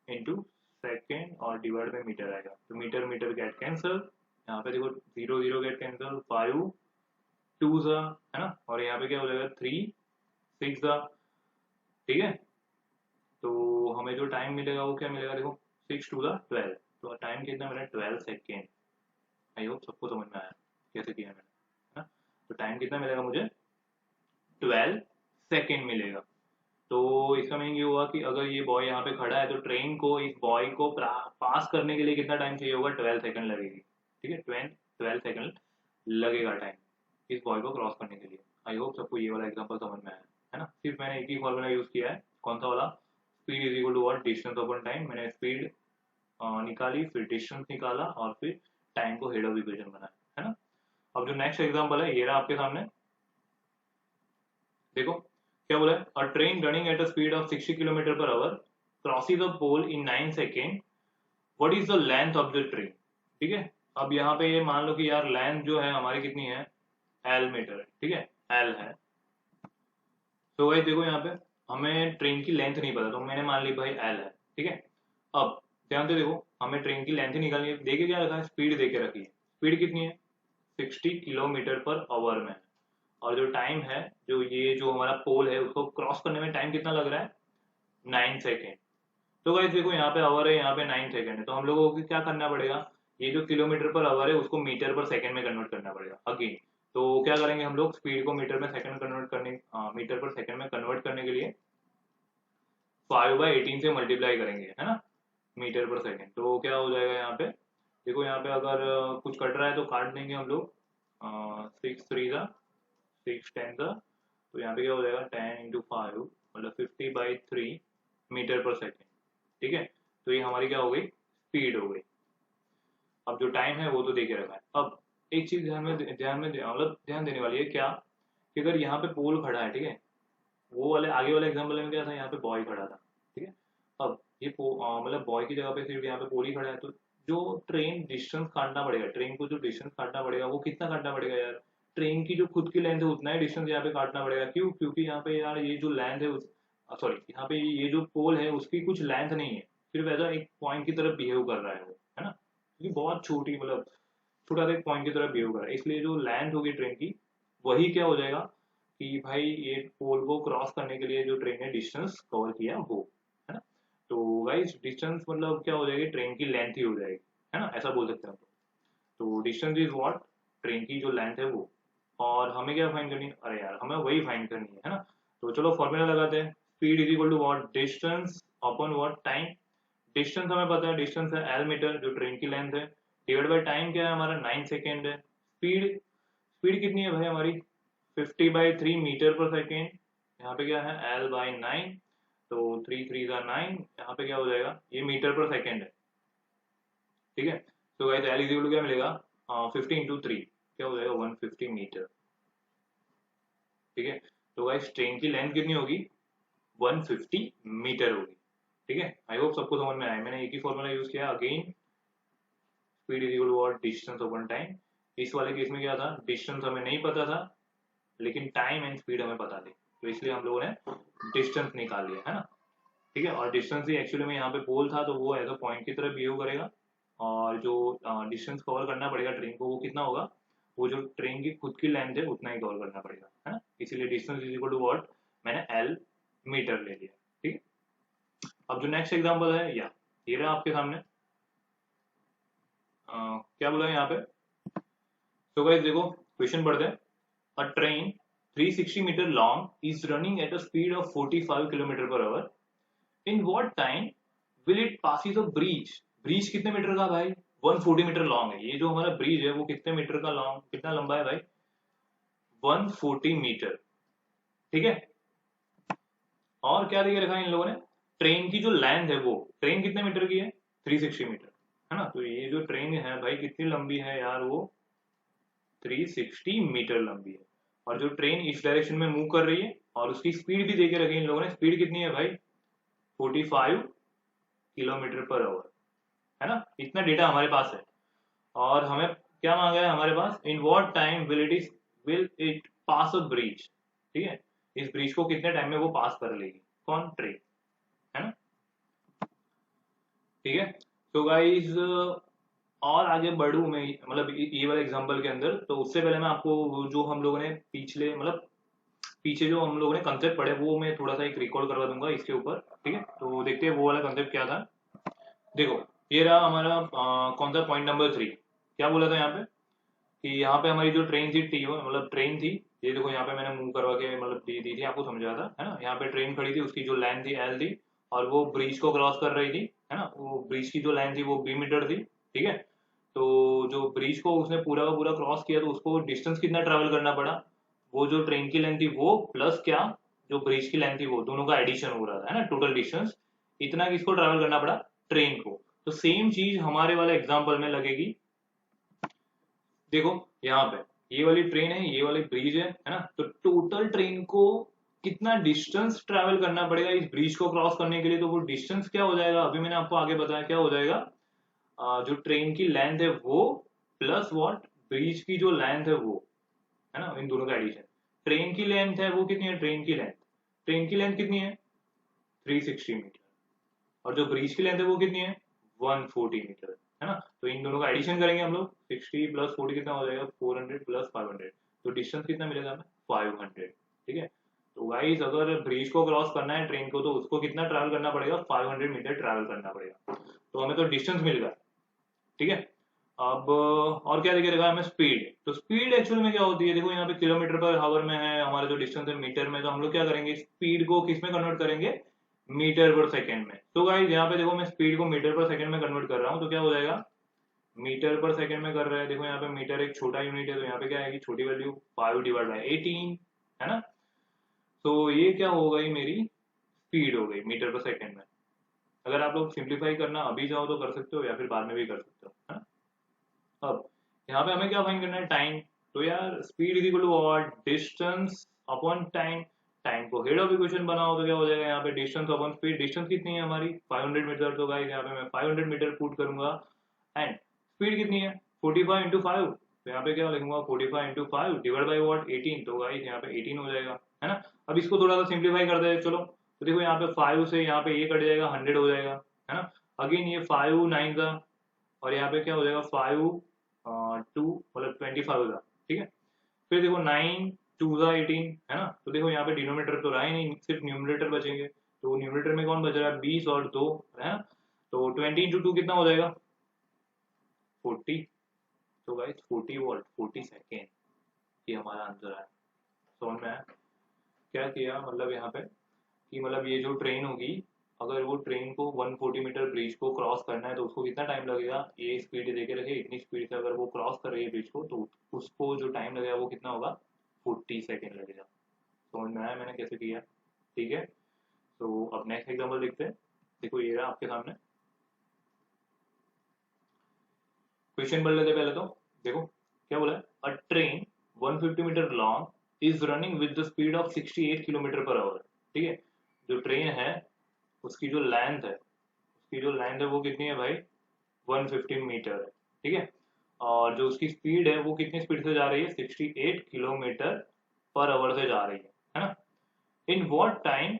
इंटू सेकेंड और डिवाइड बाई मीटर आएगा, तो मीटर मीटर गेट कैंसल, यहाँ पे देखो 0 0 गेट कैंसल, 5 2 सा है ना, और यहाँ पे क्या हो जाएगा 3 6 सा, ठीक है। तो हमें जो टाइम मिलेगा वो क्या मिलेगा, देखो 6 2 सा 12, तो टाइम कितना मिला 12 सेकेंड। आई होप सबको समझ में आया कैसे किया मैंने, है ना। तो टाइम कितना मिलेगा मुझे 12 सेकेंड मिलेगा। तो इसका मीनिंग ये हुआ कि अगर ये बॉय यहाँ पे खड़ा है तो ट्रेन को इस बॉय को पास करने के लिए कितना टाइम चाहिए होगा, 12 सेकंड लगेगी, ठीक है। 12 सेकंड लगेगा टाइम इस बॉय को क्रॉस करने के लिए। आई होप सबको ये वाला एग्जांपल समझ में आया है ना। सिर्फ मैंने एक ही फॉर्मूला यूज किया है, कौन सा वाला, speed is equal to what, distance upon time. मैंने स्पीड निकाली, फिर डिस्टेंस निकाला, और फिर टाइम को हेड ऑफ इक्वेशन बनाया, है ना। अब जो नेक्स्ट एग्जाम्पल है ये रहा आपके सामने, देखो क्या बोला है, a train running at a speed of 60 kilometre per hour crossing the pole in 9 second, what is the length of the train, ठीक है। अब यहाँ पे ये मान लो कि यार लेंथ जो है हमारी कितनी है, एल मीटर है, ठीक है, एल है। तो भाई देखो यहाँ पे हमें ट्रेन की लेंथ नहीं पता, तो मैंने मान ली भाई एल है, ठीक है। अब ध्यान से देखो, हमें ट्रेन की लेंथ ही निकालनी है, देखे क्या रखा है, स्पीड देके रखी है, स्पीड कितनी है 60 किलोमीटर पर आवर में, और जो टाइम है, जो ये जो हमारा पोल है उसको क्रॉस करने में टाइम कितना लग रहा है 9 सेकेंड। तो गाइस देखो यहाँ पे आवर है, यहाँ पे 9 सेकेंड है, तो हम लोगों को क्या करना पड़ेगा, ये जो किलोमीटर पर आवर है उसको मीटर पर सेकंड में कन्वर्ट करना पड़ेगा अगेन। तो क्या करेंगे हम लोग, स्पीड को मीटर में सेकंड में कन्वर्ट करने, मीटर पर सेकंड में कन्वर्ट करने के लिए 5/18 से मल्टीप्लाई करेंगे, है ना, मीटर पर सेकंड। तो क्या हो जाएगा यहाँ पे, देखो यहाँ पे अगर कुछ कट रहा है तो काट देंगे हम लोग, 6 3 सा 6 10 सा, तो यहाँ पे क्या हो जाएगा 10 इंटू 5 मतलब 50/3 मीटर पर सेकेंड, ठीक है। तो ये हमारी क्या हो गई, स्पीड हो गई। अब जो टाइम है वो तो दे के रखा है। अब एक चीज मतलब ध्यान देने वाली है क्या, कि अगर यहाँ पे पोल खड़ा है, ठीक है, वो वाले आगे वाले एग्जाम्पल में क्या था, यहाँ पे बॉय खड़ा था, ठीक है। अब ये मतलब बॉय की जगह पे सिर्फ यहाँ पे पोल ही खड़ा है, तो जो ट्रेन डिस्टेंस काटना पड़ेगा, ट्रेन को जो डिस्टेंस काटना पड़ेगा वो कितना काटना पड़ेगा यार, ट्रेन की जो खुद की लेंथ है उतना ही डिस्टेंस यहाँ पे काटना पड़ेगा। क्यों, क्योंकि यहाँ पे यार ये जो लेंथ है उस, सॉरी यहाँ पे ये जो पोल है उसकी कुछ लेंथ नहीं है, सिर्फ ऐसा एक पॉइंट की तरफ बिहेव कर रहा है वो, है ना, क्योंकि बहुत छोटी मतलब छोटा सा एक पॉइंट की तरफ बिहेव कर रहा है, इसलिए जो लेंथ होगी ट्रेन की वही क्या हो जाएगा कि भाई ये पोल को क्रॉस करने के लिए जो ट्रेन ने डिस्टेंस कवर किया वो, है ना। तो गाइस डिस्टेंस मतलब क्या हो जाएगी, ट्रेन की लेंथ ही हो जाएगी, है ना, ऐसा बोल सकते हैं हम लोग। तो डिस्टेंस इज व्हाट, ट्रेन की जो लेंथ है वो, और हमें क्या फाइंड करनी है, अरे यार हमें वही फाइंड करनी है ना। तो चलो फॉर्मूला लगाते हैं, speed is equal to what, distance upon what, time. Distance हमें पता है, डिस्टेंस है एल मीटर जो ट्रेन की लेंथ है, डिवाइड बाय टाइम क्या है हमारा 9 सेकेंड है। स्पीड, स्पीड कितनी है भाई हमारी 50/3 मीटर पर सेकेंड, यहाँ पे क्या है L/9, तो 3 3 का 9, यहाँ पे क्या हो जाएगा ये मीटर पर सेकेंड है, ठीक है। तो गाइस एल इक्वल टू क्या मिलेगा 50 इंटू 3 क्या हो जाएगा 150 मीटर, ठीक है। तो गाइस ट्रेन की लेंथ कितनी होगी 150 मीटर होगी, ठीक है। आई होप सबको समझ में आया, मैंने एक ही फॉर्मूला यूज किया again, speed is equal to what, distance upon time. इस वाले केस में क्या था, डिस्टेंस हमें नहीं पता था लेकिन टाइम एंड स्पीड हमें पता थी, तो इसलिए हम लोगों ने डिस्टेंस निकाल लिया, है ना, ठीक है। और डिस्टेंस ही एक्चुअली में यहाँ पे पोल था, तो वो एज अ पॉइंट की तरफ बिहेव करेगा, और जो डिस्टेंस कवर करना पड़ेगा ट्रेन को वो कितना होगा, वो जो ट्रेन की खुद की लेंथ है उतना ही कवर करना पड़ेगा, है ना, इसीलिए distance is equal to what, मैंने एल मीटर ले लिया, ठीक है। अब जो नेक्स्ट एग्जाम्पल है या ये रहा आपके सामने, क्या बोला है यहाँ पे, तो गाइस देखो क्वेश्चन पढ़ते हैं, a train 360 meter long is running at a speed of 45 kilometer per hour. In what time will it passes a bridge? Bridge कितने मीटर का भाई 140 मीटर लॉन्ग है, ये जो हमारा ब्रिज है वो कितने मीटर का लॉन्ग, कितना लंबा है भाई 140 मीटर, ठीक है। और क्या दिया रखा है इन लोगों ने, ट्रेन की जो लेंथ है वो, ट्रेन कितने मीटर की है 360 मीटर, है ना। तो ये जो ट्रेन है भाई कितनी लंबी है यार, वो 360 मीटर लंबी है, और जो ट्रेन इस डायरेक्शन में मूव कर रही है और उसकी स्पीड भी देके रखी है इन लोगों ने, स्पीड कितनी है भाई 45 किलोमीटर पर आवर, है ना, इतना डेटा हमारे पास है। और हमें क्या मांगा है हमारे पास, in what time will it pass a bridge, ठीक है, इस ब्रिज को कितने टाइम में वो पास कर लेगी, कौन, ट्रेन, है ना, ठीक है। तो गाइज और आगे बढ़ूं मैं, मतलब ये वाले एग्जांपल के अंदर, तो उससे पहले मैं आपको जो हम लोगों ने पिछले, मतलब पीछे जो हम लोगों ने कंसेप्ट पढ़े वो मैं थोड़ा सा एक रिकॉल करवा दूंगा इसके ऊपर, ठीक है। तो देखते हैं वो वाला कंसेप्ट क्या था। देखो, ये रहा हमारा कौन सा पॉइंट नंबर 3, क्या बोला था यहाँ पे, कि यहाँ पे हमारी जो ट्रेन थी टी, मतलब ट्रेन थी, ये देखो यहाँ पे मैंने मूव करवा के मतलब दी थी आपको, समझा था, है ना, यहाँ पे ट्रेन खड़ी थी, उसकी जो लाइन थी एल थी, और वो ब्रिज को क्रॉस कर रही थी, है ना, वो ब्रिज की जो लाइन थी वो बी मीटर थी, ठीक है। तो जो ब्रिज को उसने पूरा का पूरा क्रॉस किया, तो उसको डिस्टेंस कितना ट्रेवल करना पड़ा, वो जो ट्रेन की लेंथ थी वो प्लस क्या, जो ब्रिज की लेंथ थी वो, दोनों का एडिशन हो रहा था, है ना, टोटल डिस्टेंस इतना किसको ट्रेवल करना पड़ा, ट्रेन को। तो सेम चीज हमारे वाले एग्जाम्पल में लगेगी। देखो यहाँ पे ये वाली ट्रेन है, ये वाली ब्रिज है ना, तो टोटल ट्रेन को कितना डिस्टेंस ट्रैवल करना पड़ेगा इस ब्रिज को क्रॉस करने के लिए, तो वो डिस्टेंस क्या हो जाएगा, अभी मैंने आपको आगे बताया क्या हो जाएगा, जो ट्रेन की लेंथ है वो प्लस व्हाट, ब्रिज की जो लेंथ है वो, है ना, इन दोनों का एडिशन। ट्रेन की लेंथ है वो कितनी है, ट्रेन की लेंथ कितनी है, 360 मीटर, और जो ब्रिज की लेंथ है वो कितनी है, 140 मीटर, है ना। तो इन दोनों का एडिशन करेंगे हम लोग, 60 प्लस 40 कितना हो जाएगा, 400 प्लस 500, तो डिस्टेंस कितना मिलेगा हमें, 500, ठीक है। तो गाइस अगर ब्रिज को क्रॉस करना है ट्रेन को, तो उसको कितना ट्रैवल करना पड़ेगा, 500 मीटर ट्रैवल करना पड़ेगा, तो हमें तो डिस्टेंस मिल गया, ठीक है। अब और क्या दिखे रहेगा हमें, स्पीड, तो स्पीड एक्चुअल में क्या होती है, देखो यहाँ पे किलोमीटर पर हावर में है, हमारा जो डिस्टेंस है मीटर में, तो हम लोग क्या करेंगे, स्पीड को किस में कन्वर्ट करेंगे, मीटर पर सेकंड में। तो गाइस यहाँ पे देखो मैं स्पीड को मीटर पर सेकंड में कन्वर्ट कर रहा हूँ, तो क्या हो जाएगा, मीटर पर सेकंड में कर रहा है, देखो यहाँ पे मीटर एक छोटा यूनिट है, तो यहाँ पे क्या आएगी, छोटी वैल्यू 5/18, है ना। तो ये क्या हो गई, मेरी स्पीड हो गई मीटर पर सेकंड में। अगर आप लोग सिंप्लीफाई करना अभी चाहो तो कर सकते हो, या फिर बाद में भी कर सकते हो, है ना। अब यहाँ पे हमें क्या फाइंड करना है, टाइम। तो यार speed is equal to what, distance upon time. Time को हेड ऑफ इक्वेशन बनाओ तो क्या हो जाएगा, यहाँ पे डिस्टेंस अपॉन स्पीड, डिस्टेंस कितनी है हमारी 500 मीटर, तो गाइस यहाँ पे मैं 500 मीटर पुट करूंगा, एंड स्पीड कितनी है 45 × 5, तो यहाँ पे क्या लिखूंगा 45 × 5 डिवाइड बाई व्हाट 18, तो गाइस यहाँ पे 18 हो जाएगा, है ना। अब इसको थोड़ा सा सिंप्लीफाई कर दे चलो, तो देखो यहाँ पे 5 से यहाँ पे ये कट जाएगा, 100 हो जाएगा, है ना। अगेन ये 5 9 का, और यहाँ पे क्या हो जाएगा 5 2 मतलब 25 का, ठीक है। फिर देखो 9 2 ज़ा 18, है ना। तो देखो यहाँ पे डिनोमिनेटर तो रहा ही नहीं, सिर्फ न्यूमरेटर बचेंगे, तो न्यूमरेटर में कौन बच रहा है, 20 और 2, है ना। तो 20 × 2 कितना हो जाएगा, 40, तो गाइस 40 वोल्ट 40 सेकेंड, ये हमारा आंसर है। समझ में आया क्या किया, मतलब यहाँ पे कि मतलब ये जो ट्रेन होगी, अगर वो ट्रेन को 140 मीटर ब्रिज को क्रॉस करना है तो उसको कितना टाइम लगेगा, ये स्पीड देके रखे, इतनी स्पीड से अगर वो क्रॉस कर रही है ब्रिज को, तो उसको जो टाइम लगेगा वो कितना होगा, 40 सेकेंड लगेगा। समझ में आया मैंने कैसे किया, ठीक है। तो अब नेक्स्ट एग्जाम्पल देखते हैं। देखो ये रहा आपके सामने, क्वेश्चन पढ़ लेते पहले तो। देखो क्या बोला है, a train 150 metre long is running with the speed of 68 kilometre per hour, ठीक है। जो ट्रेन है उसकी जो लेंथ है, उसकी जो लेंथ है वो कितनी है भाई, 150 मीटर है, ठीक है। और जो उसकी स्पीड है वो कितनी स्पीड से जा रही है, 68 किलोमीटर पर आवर से जा रही है ना। इन what time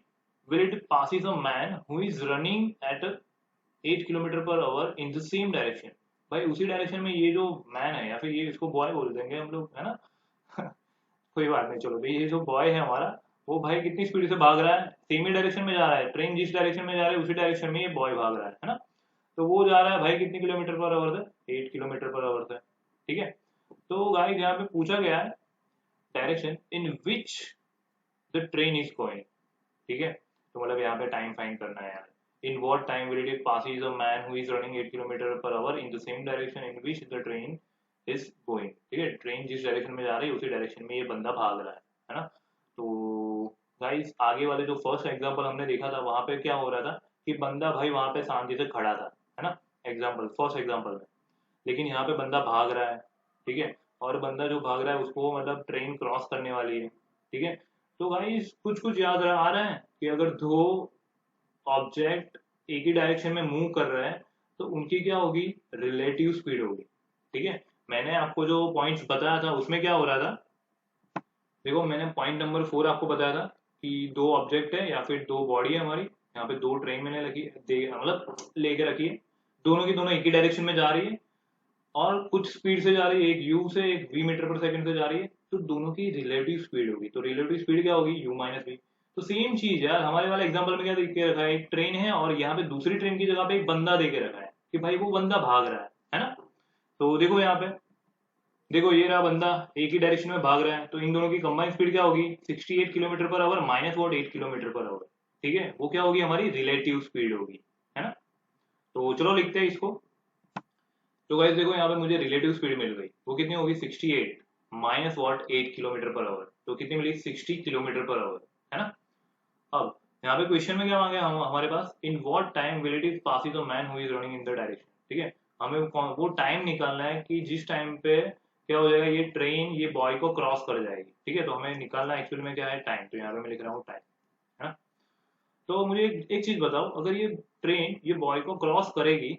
will it passes a man who is running eight 8 kilometre per our in the same direction. भाई उसी डायरेक्शन में ये जो मैन है, या फिर ये इसको बॉय बोल देंगे हम लोग, है ना। कोई बात नहीं, चलो भाई ये जो बॉय है हमारा, वो भाई कितनी स्पीड से भाग रहा है, सेम ही डायरेक्शन में जा रहा है, ट्रेन जिस डायरेक्शन में जा रही है उसी डायरेक्शन में ये बॉय भाग रहा है ना। तो वो जा रहा है भाई कितने किलोमीटर पर आवर से, 8 किलोमीटर पर आवर से, ठीक है। तो गाइस यहाँ पे पूछा गया है direction in which the train is going, ठीक है। तो मतलब यहाँ पे टाइम फाइंड करना है यार, इन what time will it passes a man who is running 8 kilometre per our in the same direction in which the train is going, ठीक है। ट्रेन जिस डायरेक्शन में जा रही है उसी डायरेक्शन में ये बंदा भाग रहा है ना। तो गाइस आगे वाले जो फर्स्ट एग्जांपल हमने देखा था वहां पे क्या हो रहा था, कि बंदा भाई वहां पे शांति से खड़ा था, है ना, एग्जाम्पल फर्स्ट एग्जाम्पल में। लेकिन यहाँ पे बंदा भाग रहा है, ठीक है, और बंदा जो भाग रहा है उसको मतलब ट्रेन क्रॉस करने वाली है, ठीक है। तो भाई कुछ कुछ याद आ रहा है कि अगर दो ऑब्जेक्ट एक ही डायरेक्शन में मूव कर रहे हैं तो उनकी क्या होगी, रिलेटिव स्पीड होगी। ठीक है, मैंने आपको जो पॉइंट्स बताया था उसमें क्या हो रहा था, देखो मैंने पॉइंट नंबर 4 आपको बताया था कि दो ऑब्जेक्ट है या फिर दो बॉडी है हमारी, यहाँ पे दो ट्रेन मैंने मतलब लेके रखी है, दोनों की दोनों एक ही डायरेक्शन में जा रही है और कुछ स्पीड से जा रही है, एक यू से एक वी मीटर पर सेकंड से जा रही है, तो दोनों की रिलेटिव स्पीड होगी। तो रिलेटिव स्पीड क्या होगी, यू माइनस वी। तो सेम चीज यार, हमारे वाले एग्जांपल में क्या देख के रखा है, एक ट्रेन है और यहाँ पे दूसरी ट्रेन की जगह पे एक बंदा दे के रखा है कि भाई वो बंदा भाग रहा है ना। तो देखो यहाँ पे, देखो ये रहा बंदा एक ही डायरेक्शन में भाग रहा है, तो इन दोनों की कंबाइंड स्पीड क्या होगी, 68 kilometre per our minus what 8 kilometre per hour. ठीक है, वो क्या होगी, हमारी रिलेटिव स्पीड होगी, है ना। तो चलो लिखते हैं इसको। तो गाइस देखो यहाँ पे मुझे रिलेटिव स्पीड मिल गई, वो कितनी होगी 68 minus what 8 kilometre per our, तो कितनी मिली 60 किलोमीटर पर आवर, है ना। अब यहाँ पे क्वेश्चन में क्या मांगे हम हमारे पास, in what time will it is passing the man who is running in the direction. ठीक है, हमें वो टाइम निकालना है कि जिस टाइम पे क्या हो जाएगा, ये ट्रेन ये बॉय को क्रॉस कर जाएगी। ठीक है, तो हमें निकालना एक्चुअली में क्या है, टाइम। तो यहाँ पे मैं लिख रहा हूँ टाइम, है ना। तो मुझे एक चीज बताओ, अगर ये ट्रेन ये बॉय को क्रॉस करेगी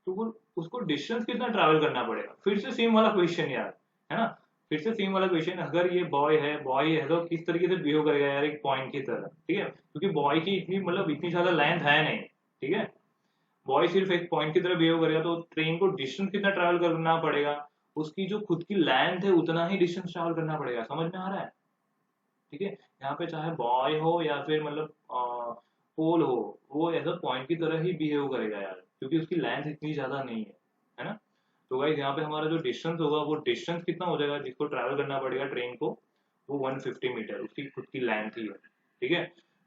तो वो उसको डिस्टेंस कितना ट्रैवल करना पड़ेगा, फिर से सेम वाला क्वेश्चन यार, है ना। फिर से सेम वाला क्वेश्चन, अगर ये बॉय है तो किस तरीके से बिहेव करेगा यार एक पॉइंट की तरह। ठीक है, क्योंकि बॉय की इतनी मतलब इतनी ज्यादा लेंथ है नहीं। ठीक है, बॉय सिर्फ एक पॉइंट की तरह बिहेव करेगा, तो ट्रेन को डिस्टेंस कितना ट्रैवल करना पड़ेगा, उसकी जो खुद की लेंथ है उतना ही डिस्टेंस ट्रैवल करना पड़ेगा। समझ में आ रहा है। ठीक है, यहाँ पे चाहे बॉय हो या फिर मतलब पोल हो, वो एज अ पॉइंट की तरह ही बिहेव करेगा यार, क्योंकि उसकी लेंथ इतनी ज्यादा नहीं है ना। तो गाइस यहाँ पे हमारा जो डिस्टेंस होगा वो डिस्टेंस कितना हो जाएगा जिसको ट्रैवल करना पड़ेगा ट्रेन को, वो 150 मीटर उसकी खुद की लेंथ ही है। ठीक है,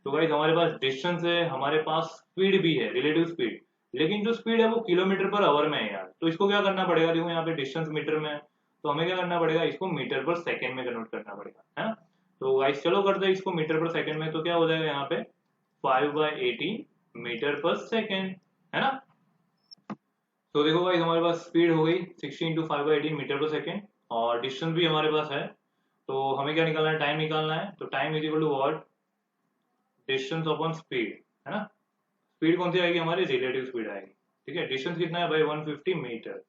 तो गाइस हमारे पास डिस्टेंस है, हमारे पास स्पीड भी है, रिलेटिव स्पीड, लेकिन जो स्पीड है वो किलोमीटर पर आवर में है यार। तो इसको क्या करना पड़ेगा, देखो यहाँ पे डिस्टेंस मीटर में है, तो हमें क्या करना पड़ेगा, इसको मीटर पर सेकेंड में कन्वर्ट करना पड़ेगा, है ना। तो गाइस चलो करते हैं इसको मीटर पर सेकंड में, तो क्या हो जाएगा यहाँ पे 5/18 मीटर पर सेकंड, है ना। तो देखो गाइस हमारे पास स्पीड हो गई 60 इंटू 5/18 मीटर पर सेकंड, और डिस्टेंस भी हमारे पास है। तो हमें क्या निकालना है, टाइम निकालना है। तो time is equal to what, distance upon speed, है ना। स्पीड कौन सी आएगी, हमारी रिलेटिव स्पीड आएगी। ठीक है, डिस्टेंस कितना है भाई 150 मीटर,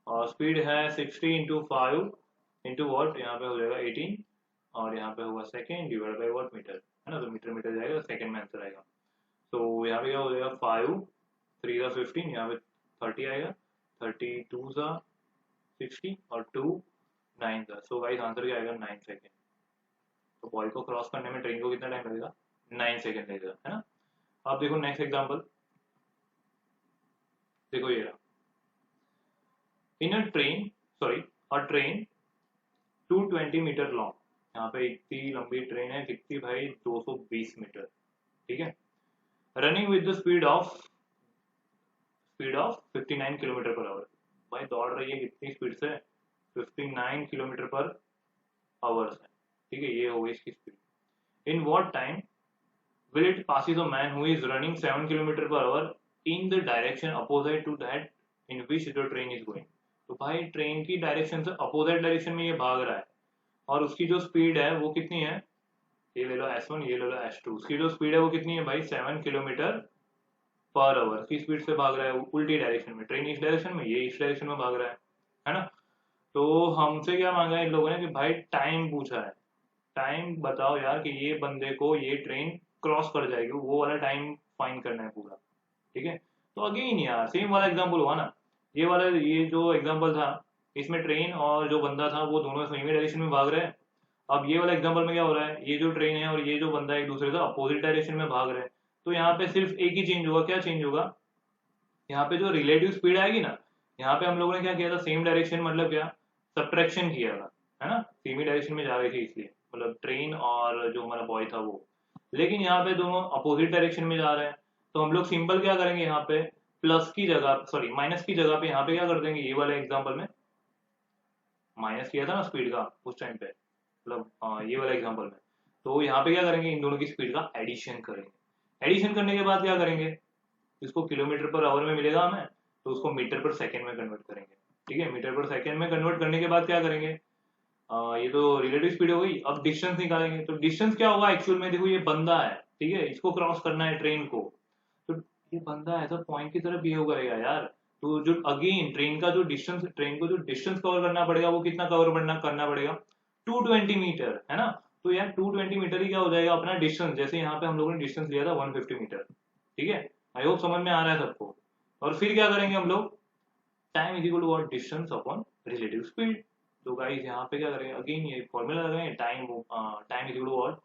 और स्पीड है 60 इंटू 5 इंटू वॉट, यहाँ पे हो जाएगा 18, और यहाँ पे होगा second divide by watt meter, है ना। तो मीटर मीटर जाएगा, सेकेंड में आंसर आएगा। तो यहाँ पे क्या हो जाएगा 5 3 ज़ा 15, यहाँ पे 30 आएगा, 30 2 ज़ा 60 और 2 9 ज़ा। सो गाइस आंसर क्या आएगा 9 सेकेंड। तो बॉय को क्रॉस करने में ट्रेन को कितना टाइम लगेगा, 9 सेकेंड लगेगा, है ना। अब देखो नेक्स्ट एग्जाम्पल, देखो ये रहा, in a train sorry a train 220 metre long, यहाँ पे इतनी लंबी ट्रेन है कितनी भाई 220 मीटर। ठीक है, running with the speed of 59 kilometre per our, भाई दौड़ रही है कितनी स्पीड से, 59 किलोमीटर पर आवर से। ठीक है, ये हो गई इसकी speed. In what time will it passes a man who is running 7 kilometre per our in the direction opposite to that in which the train is going। तो भाई ट्रेन की डायरेक्शन से अपोजिट डायरेक्शन में ये भाग रहा है, और उसकी जो स्पीड है वो कितनी है, ये ले लो S1 ये ले लो S2, उसकी जो स्पीड है वो कितनी है भाई 7 किलोमीटर पर आवर की स्पीड से भाग रहा है उल्टी डायरेक्शन में, ट्रेन इस डायरेक्शन में ये इस डायरेक्शन में भाग रहा है ना। तो हमसे क्या मांगा है इन लोगों ने कि भाई टाइम पूछा है, टाइम बताओ यार कि ये बंदे को ये ट्रेन क्रॉस कर जाएगी, वो वाला टाइम फाइंड करना है पूरा। ठीक है, तो अगेन यार सेम वाला एग्जांपल हुआ ना, ये जो एग्जांपल था इसमें ट्रेन और जो बंदा था वो दोनों सेम ही डायरेक्शन में भाग रहे हैं। अब ये वाला एग्जांपल में क्या हो रहा है, ये जो ट्रेन है और ये जो बंदा एक दूसरे से अपोजिट डायरेक्शन में भाग रहे हैं। तो यहाँ पे सिर्फ एक ही चेंज होगा, क्या चेंज होगा, यहाँ पे जो रिलेटिव स्पीड आएगी ना, यहाँ पे हम लोगों ने क्या किया था, सेम डायरेक्शन मतलब क्या, सब्ट्रैक्शन किया था, है ना। सेम ही डायरेक्शन में जा रही थी इसलिए, मतलब ट्रेन और जो हमारा बॉय था वो, लेकिन यहाँ पे दोनों अपोजिट डायरेक्शन में जा रहे हैं। तो हम लोग सिंपल क्या करेंगे, यहाँ पे प्लस की जगह सॉरी माइनस की जगह पे यहाँ पे क्या कर देंगे, ये वाले एग्जाम्पल में माइनस किया था ना स्पीड का उस टाइम पे, मतलब ये वाला एग्जाम्पल में, तो यहाँ पे क्या करेंगे, इन दोनों की स्पीड का एडिशन करेंगे। एडिशन करने के बाद क्या करेंगे, इसको किलोमीटर पर आवर में मिलेगा हमें, तो उसको मीटर पर सेकंड में कन्वर्ट करेंगे। ठीक है, मीटर पर सेकंड में कन्वर्ट करने के बाद क्या करेंगे, ये तो रिलेटिव स्पीड हो गई। अब डिस्टेंस निकालेंगे, तो डिस्टेंस क्या होगा एक्चुअल में, देखो ये बंदा है, ठीक है, इसको क्रॉस करना है ट्रेन को, ये बंदा ऐसा पॉइंट की तरफ बिहेव करेगा यार। तो जो अगेन ट्रेन का जो डिस्टेंस, ट्रेन को जो डिस्टेंस कवर करना पड़ेगा वो कितना कवर करना पड़ेगा, 220 मीटर है ना। तो यार 220 मीटर ही क्या हो जाएगा अपना डिस्टेंस, जैसे यहाँ पे हम लोगों ने डिस्टेंस लिया था 150 मीटर। ठीक है, आई होप समझ में आ रहा है सबको। और फिर क्या करेंगे हम लोग, time is equal to what, distance upon relative speed. तो गाइस यहाँ पे क्या करेंगे, अगेन ये फॉर्मूला लगाएंगे, time is equal to what,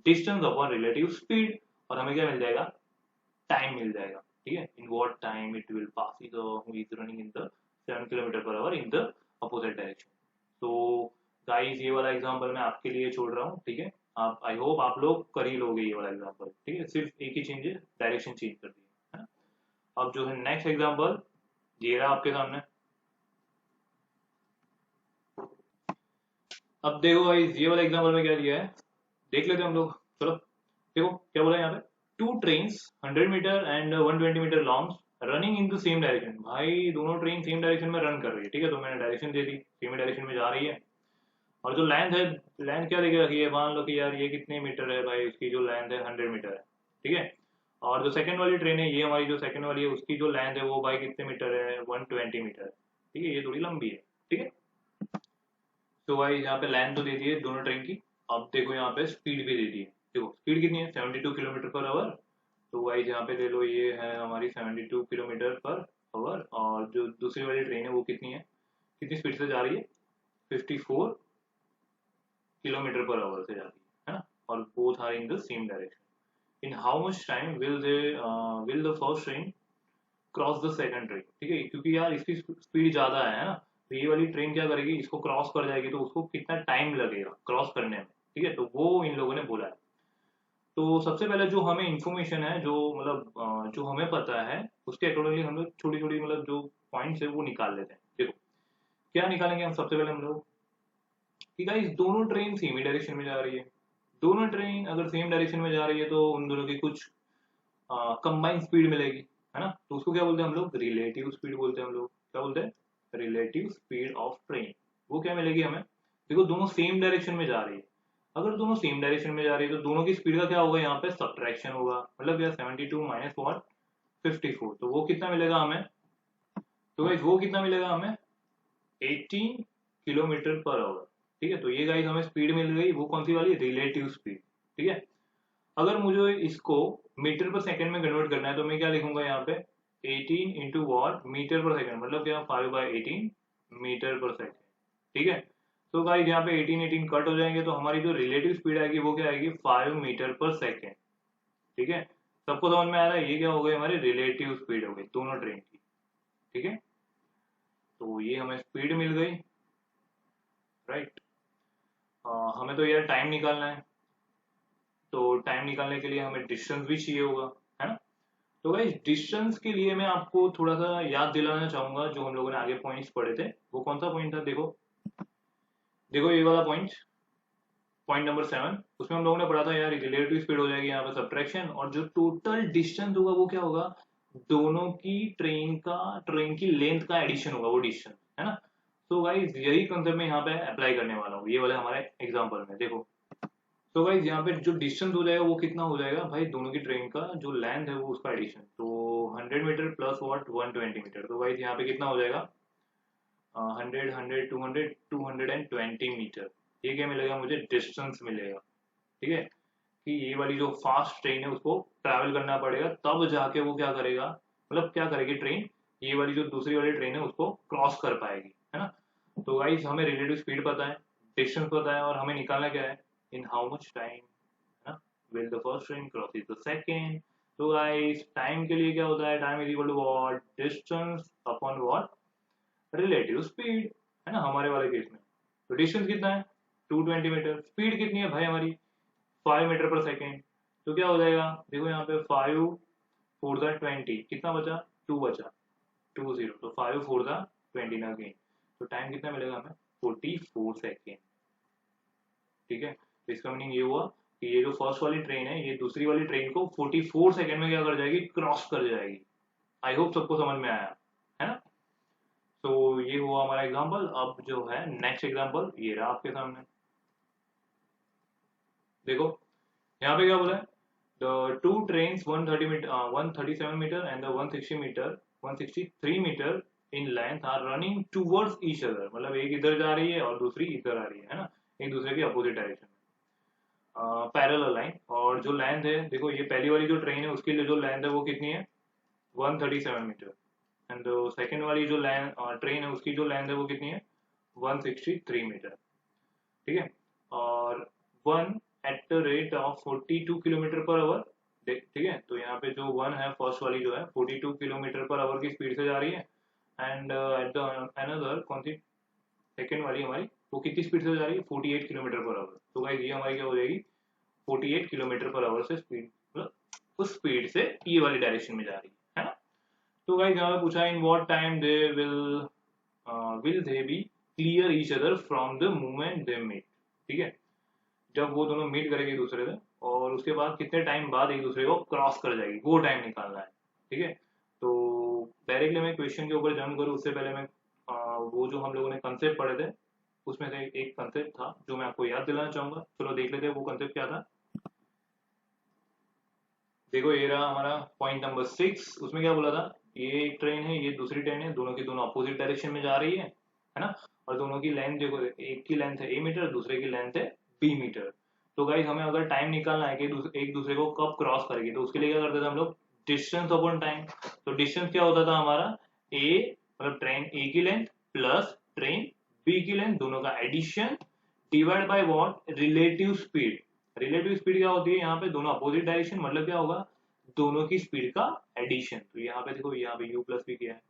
distance upon relative speed. और हमें क्या मिल जाएगा, टाइम मिल जाएगा। ठीक है, इन what time it will pass is running in the 7 kilometre per our in the opposite direction. तो गाइस ये वाला एग्जांपल मैं आपके लिए छोड़ रहा हूँ। ठीक है, आप आई होप आप लोग कर ही लोगे ये वाला एग्जांपल। ठीक है, सिर्फ एक ही चेंज है, डायरेक्शन चेंज कर दी है ना। अब जो है नेक्स्ट एग्जांपल ये रहा आपके सामने। अब देखो भाई ये वाला एग्जांपल में क्या दिया है, देख लेते हैं हम लोग। चलो देखो क्या बोला है यहाँ पे, two trains 100 metre and 120 metre long running in the same direction. भाई दोनों ट्रेन सेम डायरेक्शन में रन कर रही है। ठीक है, तो मैंने डायरेक्शन दे दी, सेम डायरेक्शन में जा रही है। और जो लेंथ है, लेंथ क्या लेके रखी है, मान लो कि यार ये कितने मीटर है भाई, उसकी जो लेंथ है 100 मीटर है। ठीक है, और जो सेकंड वाली ट्रेन है, ये हमारी जो सेकंड वाली है, उसकी जो लेंथ है वो भाई कितने मीटर है, 120 मीटर। ठीक है, ये थोड़ी लंबी है। ठीक है, तो भाई यहाँ पे लेंथ तो दे दी है दोनों ट्रेन की। अब देखो यहाँ पे स्पीड भी दे दी है। देखो स्पीड कितनी है, 72 किलोमीटर पर आवर। तो भाई यहाँ पे ले लो, ये है हमारी 72 किलोमीटर पर आवर। और जो दूसरी वाली ट्रेन है वो कितनी है, कितनी स्पीड से जा रही है, 54 किलोमीटर पर आवर से जा रही है ना। और both are in the same direction. In how much time will the first train cross the second train. ठीक है, क्योंकि यार इसकी स्पीड ज्यादा है ना, तो ये वाली ट्रेन क्या करेगी, इसको क्रॉस कर जाएगी, तो उसको कितना टाइम लगेगा क्रॉस करने में। ठीक है, तो वो इन लोगों ने बोला है। तो सबसे पहले जो हमें इंफॉर्मेशन है, जो मतलब जो हमें पता है, उसके अकॉर्डिंगली हम लोग छोटी छोटी मतलब जो पॉइंट्स है वो निकाल लेते हैं। देखो क्या निकालेंगे हम, सबसे पहले हम लोग कि गाइस दोनों ट्रेन सेम ही डायरेक्शन में जा रही है। दोनों ट्रेन अगर सेम डायरेक्शन में जा रही है तो उन दोनों की कुछ कंबाइंड स्पीड मिलेगी, है ना। तो उसको क्या बोलते हैं हम लोग, रिलेटिव स्पीड बोलते हैं हम लोग। क्या बोलते हैं, रिलेटिव स्पीड ऑफ ट्रेन। वो क्या मिलेगी हमें, देखो दोनों सेम डायरेक्शन में जा रही है। अगर दोनों सेम डायरेक्शन में जा रही है तो दोनों की स्पीड का क्या होगा, यहाँ पे सब्ट्रैक्शन होगा। मतलब यार 72 माइनस वॉट, 54। तो वो कितना मिलेगा हमें, तो गाइस वो कितना मिलेगा हमें, 18 किलोमीटर पर आवर। ठीक है, तो ये गाइस हमें स्पीड मिल गई, वो कौन सी वाली, रिलेटिव स्पीड। ठीक है, अगर मुझे इसको मीटर पर सेकंड में कन्वर्ट करना है तो मैं क्या लिखूंगा यहाँ पे, 18 into watt meter per second, मतलब क्या 5/18 मीटर पर सेकंड। ठीक है, तो गाइस यहाँ पे 18 18 कट हो जाएंगे, तो हमारी जो रिलेटिव स्पीड आएगी वो क्या आएगी, 5 मीटर पर सेकंड। ठीक है, सबको समझ में आ रहा है, ये क्या हो गई, हमारी रिलेटिव स्पीड हो गई दोनों ट्रेन की। ठीक है, तो ये हमें स्पीड मिल गई, राइट। हमें तो यार टाइम निकालना है, तो टाइम निकालने के लिए हमें डिस्टेंस भी चाहिए होगा, है ना। तो गाइस डिस्टेंस के लिए मैं आपको थोड़ा सा याद दिलाना चाहूंगा, जो हम लोगों ने आगे पॉइंट्स पढ़े थे, वो कौन सा पॉइंट था, देखो देखो ये वाला पॉइंट, पॉइंट नंबर 7। उसमें हम लोगों ने पढ़ा था यार रिलेटिव स्पीड हो जाएगी यहाँ पे सब्ट्रैक्शन, और जो टोटल डिस्टेंस होगा वो क्या होगा, दोनों की ट्रेन की लेंथ का एडिशन होगा वो डिस्टेंस, है ना। तो गाइस यही कंसेप्ट मैं यहाँ पे अप्लाई करने वाला हूँ ये वाले हमारे एग्जाम्पल में। देखो तो गाइस यहाँ पे जो डिस्टेंस हो जाएगा वो कितना हो जाएगा भाई, दोनों की ट्रेन का जो लेंथ है वो उसका एडिशन, तो 100 मीटर प्लस वॉट 120 मीटर। तो गाइस यहाँ पे कितना हो जाएगा, 100 100 200 220 मीटर। ये क्या मिलेगा मुझे, डिस्टेंस मिलेगा। ठीक है, कि ये वाली जो फास्ट ट्रेन है उसको ट्रैवल करना पड़ेगा, तब जाके वो क्या करेगा, मतलब क्या करेगी ट्रेन, ये वाली जो दूसरी वाली ट्रेन है उसको क्रॉस कर पाएगी, है ना। तो गाइस हमें रिलेटिव स्पीड पता है, डिस्टेंस पता है, और हमें निकालना क्या है, इन हाउ मच टाइम, है ना, will the first train cross is the second. तो गाइस टाइम के लिए क्या होता है, time is equal to what, distance upon what, relative speed, है ना, हमारे वाले केस में। तो डिस्टेंस कितना है, 220 मीटर। स्पीड कितनी है भाई हमारी, 5 मीटर पर सेकेंड। तो क्या हो जाएगा, देखो यहाँ पे 5 4 20, कितना बचा, 2 बचा, 20। तो 5 4 20 अगेन। तो टाइम कितना मिलेगा हमें, 44 सेकेंड। ठीक है, तो इसका मीनिंग ये हुआ कि ये जो फर्स्ट वाली ट्रेन है ये दूसरी वाली ट्रेन को 44 सेकेंड में क्या कर जाएगी, क्रॉस कर जाएगी। आई होप सबको समझ में आया, है ना। तो ये हुआ हमारा एग्जाम्पल। अब जो है नेक्स्ट एग्जाम्पल ये रहा आपके सामने। देखो यहाँ पे क्या बोला है, The two trains 130 meter, 137 meter and the 160 meter, 163 meter in length are running towards each other. मतलब एक इधर जा रही है और दूसरी इधर आ रही है ना, एक दूसरे की अपोजिट डायरेक्शन में, पैरेलल लाइन। और जो लेंथ है देखो, ये पहली वाली जो ट्रेन है उसके लिए जो लेंथ है वो कितनी है, 137 मीटर। एंड सेकेंड वाली जो ट्रेन है उसकी जो लेंथ है वो कितनी है, 163 मीटर। ठीक है, और one at the rate of 42 kilometre per hour. ठीक है, तो यहाँ पे जो वन है फर्स्ट वाली जो है 42 किलोमीटर पर आवर की स्पीड से जा रही है। एंड एट द अनदर कौन सी, सेकेंड वाली हमारी, वो कितनी स्पीड से जा रही है, 48 किलोमीटर पर आवर। तो गाइस ये हमारी क्या हो जाएगी, 48 किलोमीटर पर आवर से स्पीड, मतलब उस स्पीड से ये वाली डायरेक्शन में जा रही है ना। तो गाइस यहाँ पे पूछा in what time they will they be clear each other from the moment they meet. ठीक है, जब वो दोनों मीट करेंगे एक दूसरे से और उसके बाद कितने टाइम बाद एक दूसरे को क्रॉस कर जाएगी, वो टाइम निकालना है। ठीक है, तो डायरेक्टली मैं क्वेश्चन के ऊपर जंप करूँ उससे पहले मैं वो जो हम लोगों ने कंसेप्ट पढ़े थे उसमें से एक कंसेप्ट था जो मैं आपको याद दिलाना चाहूंगा। चलो देख लेते हैं वो कंसेप्ट क्या था। देखो ये रहा हमारा पॉइंट नंबर 6। उसमें क्या बोला था, ये एक ट्रेन है, ये दूसरी ट्रेन है, दोनों की दोनों अपोजिट डायरेक्शन में जा रही है ना। और दोनों की लेंथ देखो, एक की लेंथ है A मीटर, दूसरे की लेंथ है B मीटर। तो गाइस हमें अगर टाइम निकालना है कि एक दूसरे को कब क्रॉस करेगी, तो उसके लिए क्या करते थे हम लोग, डिस्टेंस अपॉन टाइम। तो डिस्टेंस क्या होता था हमारा, ए मतलब ट्रेन ए की लेंथ प्लस ट्रेन बी की लेंथ, दोनों का addition divide by what, relative speed. Relative speed क्या होती है, यहाँ पे दोनों अपोजिट डायरेक्शन, मतलब क्या होगा, दोनों की स्पीड का एडिशन। तो यहाँ पे देखो, यहाँ पे u प्लस भी किया है।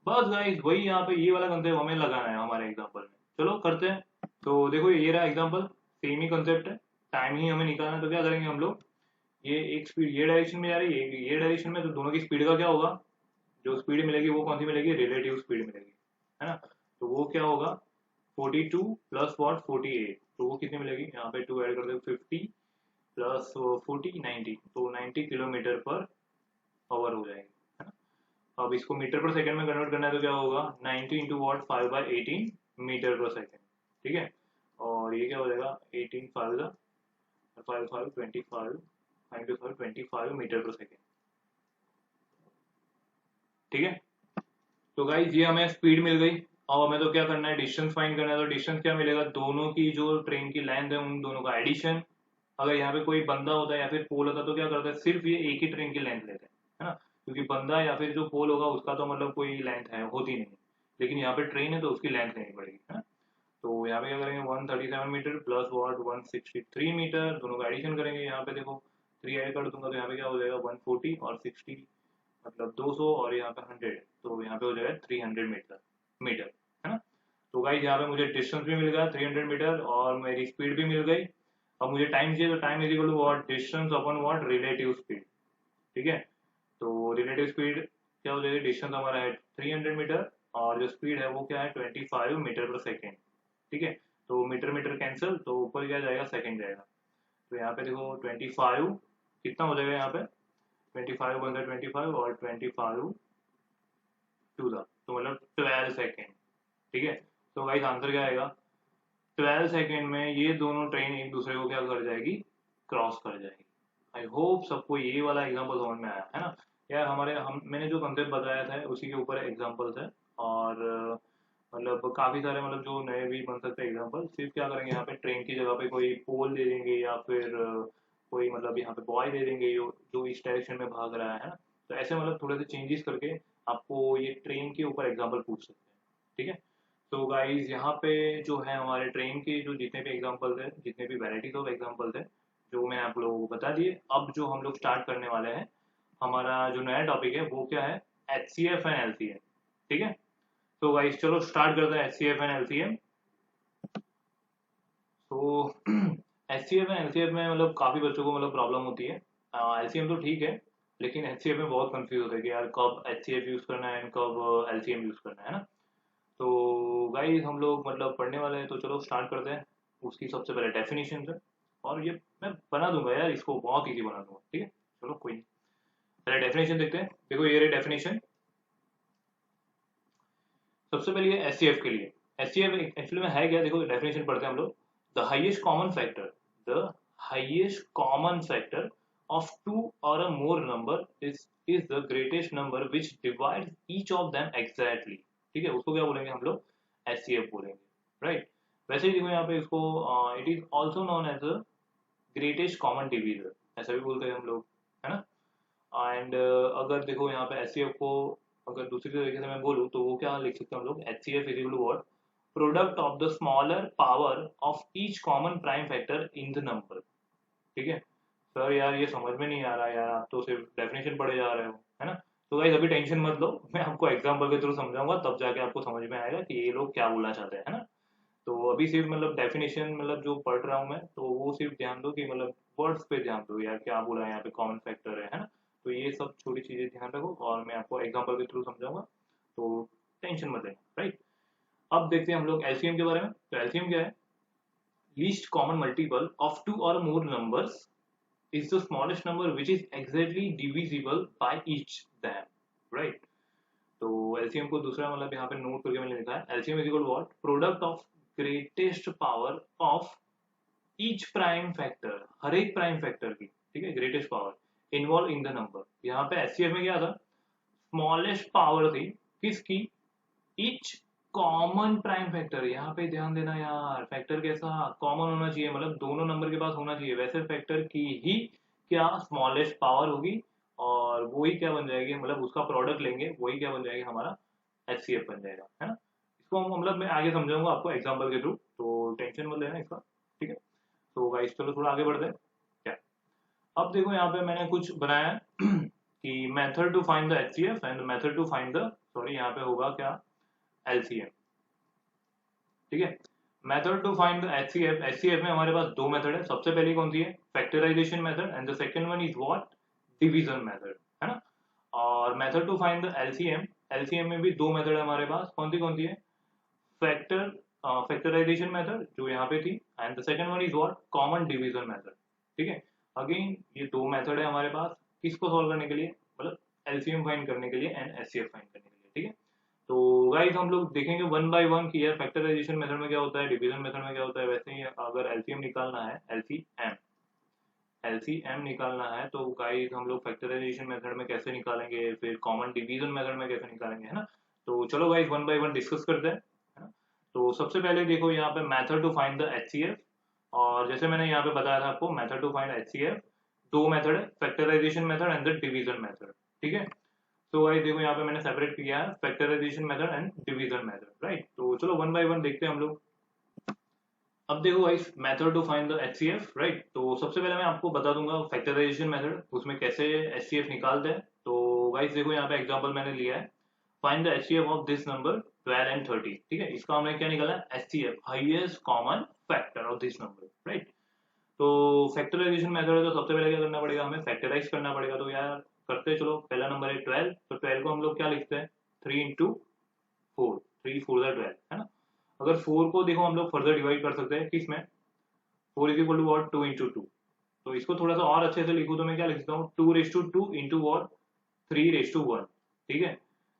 बस गाइस वही यहाँ पे ये वाला कंसेप्ट हमें लगाना है हमारे एग्जांपल में। चलो करते हैं। तो देखो ये रहा एग्जांपल, सेम ही कंसेप्ट है, टाइम ही हमें निकालना है। तो क्या करेंगे हम लोग, ये एक स्पीड ये डायरेक्शन में जा रही है, ये डायरेक्शन में, तो दोनों की स्पीड का क्या होगा, जो स्पीड मिलेगी वो कौन सी मिलेगी, रिलेटिव स्पीड मिलेगी, है ना। तो वो क्या होगा, 42 प्लस वॉट 48, तो वो कितनी मिलेगी, यहाँ पे 2 ऐड कर दो, 50 प्लस 40 90, तो 90 किलोमीटर पर आवर हो जाएगी, है ना। अब इसको मीटर पर सेकंड में कन्वर्ट करना है तो क्या होगा, 90 into what 5/18 metre per second. ठीक है, और ये क्या हो जाएगा, 18 5 5 5 25 5 5 25 मीटर पर सेकंड। ठीक है, तो गाइज ये हमें स्पीड मिल गई। अब हमें तो क्या करना है, डिस्टेंस फाइंड करना है। तो डिस्टेंस क्या मिलेगा, दोनों की जो ट्रेन की लेंथ है उन दोनों का एडिशन। अगर यहाँ पे कोई बंदा होता है या फिर पोल होता है तो क्या करता है, सिर्फ ये एक ही ट्रेन की लेंथ लेते हैं, है ना। क्योंकि बंदा या फिर जो पोल होगा उसका तो मतलब कोई लेंथ है होती नहीं, लेकिन यहाँ पे ट्रेन है तो उसकी लेंथ लेनी पड़ेगी, है ना। तो यहाँ पे क्या करेंगे, 137 मीटर प्लस वॉट 163 मीटर, दोनों का एडिशन करेंगे। यहाँ पे देखो 3 ऐड कर दूंगा तो यहाँ पे क्या हो जाएगा, 140 और 60 मतलब 200, और यहाँ पे 100, तो यहाँ पे हो जाएगा 300 मीटर मीटर, है ना। तो गाइस यहाँ पे मुझे डिस्टेंस भी मिल गया 300 मीटर और मेरी स्पीड भी मिल गई। अब मुझे टाइम चाहिए, तो time is equal to what, distance upon what, relative speed. ठीक है, तो रिलेटिव स्पीड क्या हो जाएगी, डिस्टेंस हमारा है 300 मीटर और जो स्पीड है वो क्या है, 25 मीटर पर सेकेंड। ठीक है, तो मीटर मीटर कैंसिल, तो ऊपर क्या जाएगा, सेकेंड जाएगा। तो यहाँ पे देखो 25 कितना हो जाएगा, यहाँ पे 25 बन 25 और 25 टू द, तो मतलब 12 सेकेंड। ठीक है, तो गाइस आंसर क्या आएगा, 12 सेकेंड में ये दोनों ट्रेन एक दूसरे को क्या कर जाएगी, क्रॉस कर जाएगी। आई होप सबको ये वाला एग्जांपल समझ में आया है ना। यार हमारे हम मैंने जो कंसेप्ट बताया था उसी के ऊपर एग्जांपल्स है। और मतलब काफी सारे मतलब जो नए भी बन सकते हैं एग्जांपल। सिर्फ क्या करेंगे, यहाँ पे ट्रेन की जगह पे कोई पोल दे देंगे या फिर कोई मतलब यहाँ पे बॉय दे देंगे जो जो इस डायरेक्शन में भाग रहा है ना। तो ऐसे मतलब थोड़े से चेंजेस करके आपको ये ट्रेन के ऊपर एग्जाम्पल पूछ सकते हैं। ठीक है, तो गाइज यहाँ पे जो है हमारे ट्रेन के जो जितने भी एग्जांपल्स है, जितने भी वैराइटीज ऑफ एग्जांपल्स है, जो मैं आप लोगों को बता दिए। अब जो हम लोग स्टार्ट करने वाले हैं, हमारा जो नया टॉपिक है वो क्या है, HCF एंड LCM। ठीक है, तो गाइज चलो स्टार्ट करते हैं HCF एंड LCM। तो HCF एंड LCM में मतलब काफी बच्चों को मतलब प्रॉब्लम होती है। LCM तो ठीक है, लेकिन HCF में बहुत कंफ्यूज होता है कि यार कब HCF यूज करना है एंड कब LCM यूज करना है ना। तो गाइस हम लोग मतलब पढ़ने वाले हैं, तो चलो स्टार्ट करते हैं। उसकी सबसे पहले डेफिनेशन है, और ये मैं बना दूंगा यार, इसको बहुत इजी बना दूंगा। ठीक है, चलो कोई नहीं, पहले डेफिनेशन देखते हैं। देखो ये रही डेफिनेशन। सबसे पहले SCF के लिए, SCF एक्चुअली में है क्या, देखो डेफिनेशन पढ़ते हैं हम लोग। The highest common factor, the highest common factor of two or a more number is the greatest number which divides each of them exactly। ठीक है, उसको क्या बोलेंगे हम लोग, HCF बोलेंगे, राइट। वैसे ही देखो यहाँ पे इसको it is also known as a greatest common divisor, ऐसा भी बोलते हैं हम लोग, है ना। एंड अगर देखो यहाँ पे HCF को अगर दूसरी तरीके से मैं बोलूँ तो वो क्या लिख सकते हैं हम लोग, HCF is equal to what, product of the smaller power of each common prime factor in the number. ठीक है सर, यार ये समझ में नहीं आ रहा यार, आप तो सिर्फ डेफिनेशन पढ़े जा रहे हो, है ना। तो गाइस अभी टेंशन मत लो, मैं आपको एग्जांपल के थ्रू समझाऊंगा, तब जाके आपको समझ में आएगा कि ये लोग क्या बोलना चाहते हैं, है ना। तो अभी सिर्फ मतलब डेफिनेशन मतलब जो पढ़ रहा हूँ मैं, तो वो सिर्फ ध्यान दो कि मतलब वर्ड्स पे ध्यान दो यार, क्या बोला है यहाँ पे, कॉमन फैक्टर है ना। तो ये सब छोटी चीजें ध्यान रखो और मैं आपको एग्जाम्पल के थ्रू समझाऊंगा, तो टेंशन मत लेना, राइट। अब देखते हैं हम लोग एलसीएम के बारे में। तो एलसीएम क्या है, least common multiple of two और more numbers is the smallest number which is exactly divisible by each them, right। तो एलसीएम को दूसरा मतलब यहाँ पे नोट करके मैंने लिखा है, LCM is equal what, product of greatest power of each prime factor, हर एक प्राइम फैक्टर की, ठीक है, greatest power involve in the number. यहाँ पे एचसीएफ में क्या था, स्मॉलेस्ट पावर थी किसकी, ईच कॉमन प्राइम फैक्टर। यहाँ पे ध्यान देना यार, फैक्टर कैसा कॉमन होना चाहिए, मतलब दोनों नंबर के पास होना चाहिए, वैसे फैक्टर की ही क्या स्मॉलेस्ट पावर होगी, और वही क्या बन जाएगी, मतलब उसका प्रोडक्ट लेंगे वही क्या बन जाएगा, हमारा HCF बन जाएगा, है ना। इसको मतलब मैं आगे समझाऊंगा आपको एग्जाम्पल के थ्रू, तो टेंशन मत लेना इसका, ठीक है। तो गाइस चलो थोड़ा आगे बढ़ते हैं क्या। अब देखो यहाँ पे मैंने कुछ बनाया है कि method to find the HCF and method to find the, sorry यहाँ पे होगा क्या, LCM, ठीक है। Method to find the HCF, HCF में हमारे पास दो मेथड है, सबसे पहली कौन सी है, factorisation method, and the second one is what, division method, है ना। और method to find the LCM, LCM में भी दो मेथड है हमारे पास, कौन सी है, फैक्टर फैक्टराइजेशन मेथड जो यहाँ पे थी, and the second one is what, common division method, ठीक है। अगेन ये दो मेथड है हमारे पास, किसको सॉल्व करने के लिए, मतलब LCM फाइंड करने के लिए एंड HCF फाइंड करने के लिए, ठीक है। तो गाइस हम लोग देखेंगे वन बाय वन कि यार फैक्टराइजेशन मेथड में क्या होता है, डिवीजन मेथड में क्या होता है। वैसे ही अगर एलसीएम निकालना है, एलसीएम निकालना है, तो गाइस हम लोग फैक्टराइजेशन मेथड में कैसे निकालेंगे, फिर कॉमन डिवीजन मेथड में कैसे निकालेंगे, है ना। तो चलो guys one by one discuss करते हैं, है ना। तो सबसे पहले देखो यहाँ पे method to find the HCF, और जैसे मैंने यहाँ पे बताया था आपको, मेथड टू फाइंड HCF दो मेथड है, factorisation method and the division method, ठीक है। तो गाइस देखो यहाँ पे मैंने सेपरेट किया है factorisation method and division method, right. तो चलो वन बाय वन देखते हैं हम लोग। अब देखो guys method to find the HCF, right. तो सबसे पहले मैं आपको बता दूंगा फैक्टराइजेशन मेथड, उसमें कैसे HCF निकालते हैं। तो गाइस देखो यहाँ पे एग्जांपल मैंने लिया है, find the HCF of this number 12 and 30, ठीक है। इसका हमने क्या निकाला है, HCF highest common factor of this number, right. तो फैक्टराइजेशन मेथड है, तो सबसे पहले क्या करना पड़ेगा, हमें फैक्टराइज करना पड़ेगा। तो यार करते चलो, पहला नंबर है 12, तो 12 को हम लोग क्या लिखते हैं, 3 इंटू 4, 3 4 12, है ना। अगर 4 को देखो हम लोग फर्दर डिवाइड कर सकते हैं किस में, 4 is equal to what, 2 into 2। तो इसको थोड़ा सा और अच्छे से लिखूँ तो मैं क्या लिख सकता हूँ, 2 raise to 2 into what, 3 raise to 1, ठीक है।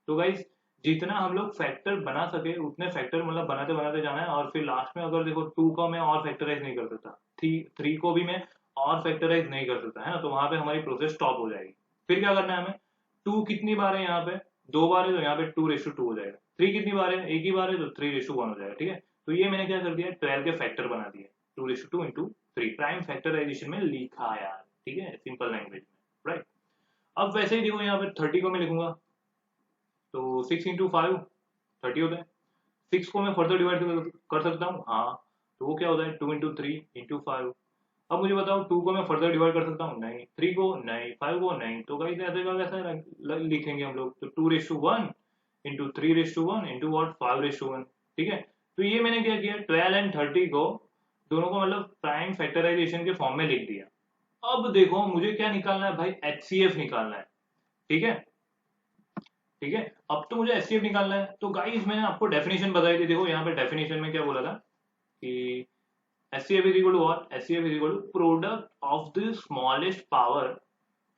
तो गाइस जितना हम लोग फैक्टर बना सके उतने फैक्टर मतलब बनाते बनाते जाना है, और फिर लास्ट में अगर देखो 2 को मैं और फैक्टराइज नहीं कर सकता, 3 को भी मैं और फैक्टराइज नहीं कर सकता, है ना। तो वहां पे हमारी प्रोसेस स्टॉप हो जाएगी। फिर क्या करना है हमें, 2 कितनी बार है यहाँ पे, 2 बार है, तो यहाँ पे 2 रेस टू 2 हो जाएगा। 3 कितनी बार है, एक ही बार है, तो 3 रेस टू 1 हो जाएगा, ठीक है। तो ये मैंने क्या कर दिया, 12 के फैक्टर बना दिए, 2 raise to 2 into 3, prime factorisation में लिखा यार, ठीक है, सिंपल लैंग्वेज में, राइट। अब वैसे ही देखो यहाँ पे 30 को मैं लिखूंगा, तो 6 इंटू 5 30 होता है। 6 को मैं फर्दर डिवाइड कर सकता हूँ, हाँ। तो वो क्या होता है, 2 इंटू 3 इंटू 5। अब मुझे बताओ 2 को मैं फर्दर डिवाइड कर सकता हूँ, नहीं। 3 को नहीं, 5 को नहीं। तो गाइस ऐसे का कैसा लिखेंगे हम लोग, तो 2 raise to 1 into 3 raise to 1 into what, 5 raise to 1, ठीक है। तो ये मैंने क्या किया, 12 एंड 30 को दोनों को मतलब प्राइम फैक्टराइजेशन के फॉर्म में लिख दिया। अब देखो मुझे क्या निकालना है भाई, HCF निकालना है, ठीक है, ठीक है। अब तो मुझे HCF निकालना है। तो गाइस मैंने आपको डेफिनेशन बताई थी, देखो यहाँ पे डेफिनेशन में क्या बोला था कि HCF is equal to what? HCF is equal to product of the smallest power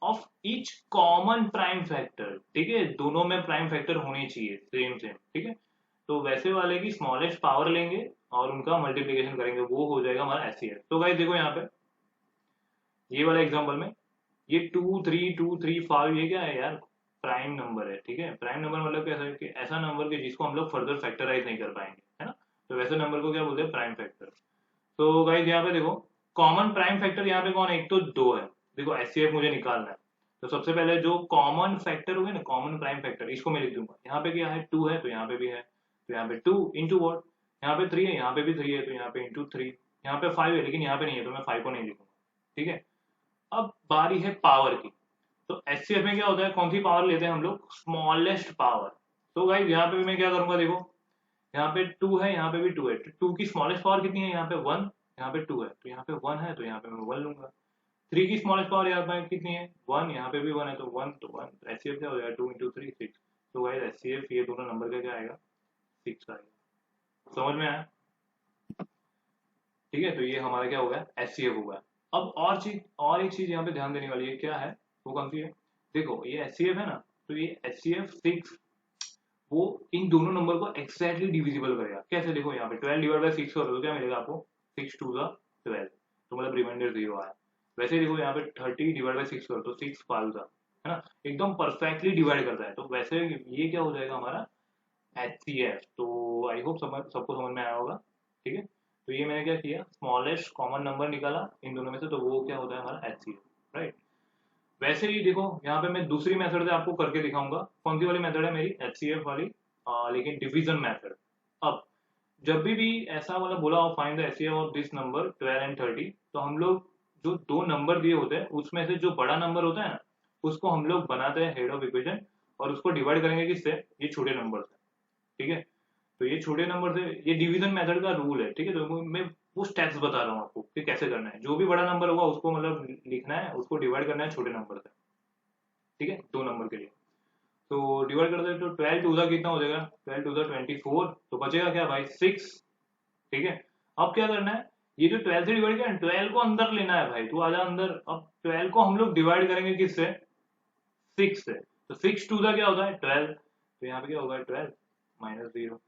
of each common prime factor, ठीक है। दोनों में प्राइम फैक्टर होने चाहिए सेम सेम, ठीक है। तो वैसे वाले की स्मॉलेस्ट पावर लेंगे और उनका मल्टीप्लीकेशन करेंगे, वो हो जाएगा हमारा HCF। तो गाइस देखो यहाँ पे ये वाला एग्जांपल में ये 2 3 2 3 5 ये क्या है यार, प्राइम नंबर है, ठीक है। प्राइम नंबर मतलब कैसा है कि ऐसा नंबर के जिसको हम लोग फर्दर फैक्टराइज नहीं कर पाएंगे, है ना। तो वैसे नंबर को क्या बोलते हैं, प्राइम फैक्टर। तो गाइस यहाँ पे देखो, कॉमन प्राइम फैक्टर यहाँ पे कौन है, एक तो 2 है। देखो एचसीएफ मुझे निकालना है, तो सबसे पहले जो कॉमन फैक्टर होगा ना, कॉमन प्राइम फैक्टर, इसको मैं लिख दूंगा। यहाँ पे क्या है, 2 है तो यहाँ पे भी है, तो यहाँ पे 2 इंटू वॉट, यहाँ पे 3 है, यहाँ पे भी 3 है, तो यहाँ पे इंटू 3। यहाँ पे 5 है लेकिन यहाँ पे नहीं है, तो मैं 5 को नहीं लिखूंगा, ठीक है। अब बारी है पावर की। तो एचसीएफ में क्या होता है, कौन सी पावर लेते हैं हम लोग, स्मॉलेस्ट पावर। तो गाइस यहाँ पे भी मैं क्या करूंगा, देखो यहाँ पे 2 है, यहाँ पे भी 2 है, 2 की स्मॉलेस्ट पावर कितनी है, यहाँ पे 1, यहाँ पे 2 है, तो यहाँ पे 1 है, तो यहाँ पे मैं 1 लूंगा। 3 की स्मॉलेस्ट पावर यहाँ पे कितनी है, 1, यहाँ पे भी 1 है, तो 1, तो 1 एचसीएफ क्या हो जाएगा, 2 इंटू 3 6। तो गाइस एचसीएफ ये दोनों नंबर का क्या आएगा, 6 आएगा। समझ में आया, ठीक है। तो ये हमारा क्या हो गया, एचसीएफ हो गया। अब और एक चीज यहाँ पे ध्यान देने वाली है, क्या है वो, कौन सी है, देखो ये एचसीएफ है ना, तो ये एचसीएफ 6 वो इन दोनों नंबर को एक्जैक्टली डिविजिबल करेगा। कैसे, देखो यहाँ पे 12 डिवाइड बाई 6 करो तो क्या मिलेगा आपको, 6 टू द 12, तो मतलब रिमाइंडर 0 आया। वैसे ही देखो यहाँ पे 30 डिवाइड बाई 6 करो तो 6 5 है ना, एकदम परफेक्टली डिवाइड करता है। तो वैसे ये क्या हो जाएगा हमारा एचसीएफ। तो आई होप सबको समझ में आया होगा, ठीक है। तो ये मैंने क्या किया, स्मॉलेस्ट कॉमन नंबर निकाला इन दोनों में से, तो वो क्या होता है हमारा एचसीएफ, राइट। वैसे ही देखो यहाँ पे मैं दूसरी मेथड से आपको करके दिखाऊंगा। कौन सी वाली मेथड है मेरी, एचसीएफ वाली, लेकिन डिवीजन मेथड। अब जब भी ऐसा मतलब बोला हो find the HCF of this number 12 and 30, तो हम लोग जो दो नंबर दिए होते हैं उसमें से जो बड़ा नंबर होता है ना, उसको हम लोग बनाते हैं हेड ऑफ इक्वेशन, और उसको डिवाइड करेंगे किससे, ये छोटे नंबर से, ठीक है। तो ये छोटे नंबर से, ये डिवीजन मेथड का रूल है, ठीक है। तो मैं वो स्टेप्स बता रहा हूँ आपको कि कैसे करना है। जो भी बड़ा नंबर होगा उसको मतलब लिखना है, उसको डिवाइड करना है छोटे नंबर से, ठीक है, दो नंबर के लिए। तो डिवाइड करते हैं तो 12 टू द कितना हो जाएगा, 12 टू द 24, तो बचेगा क्या भाई 6, ठीक है। अब क्या करना है, ये जो 12 से डिवाइड किया 12 को अंदर लेना है भाई, तू आजा अंदर। अब 12 को हम लोग डिवाइड करेंगे किससे, 6 से। तो 6 टू द क्या होता है 12, तो यहाँ पे क्या होगा 12 माइनस 0।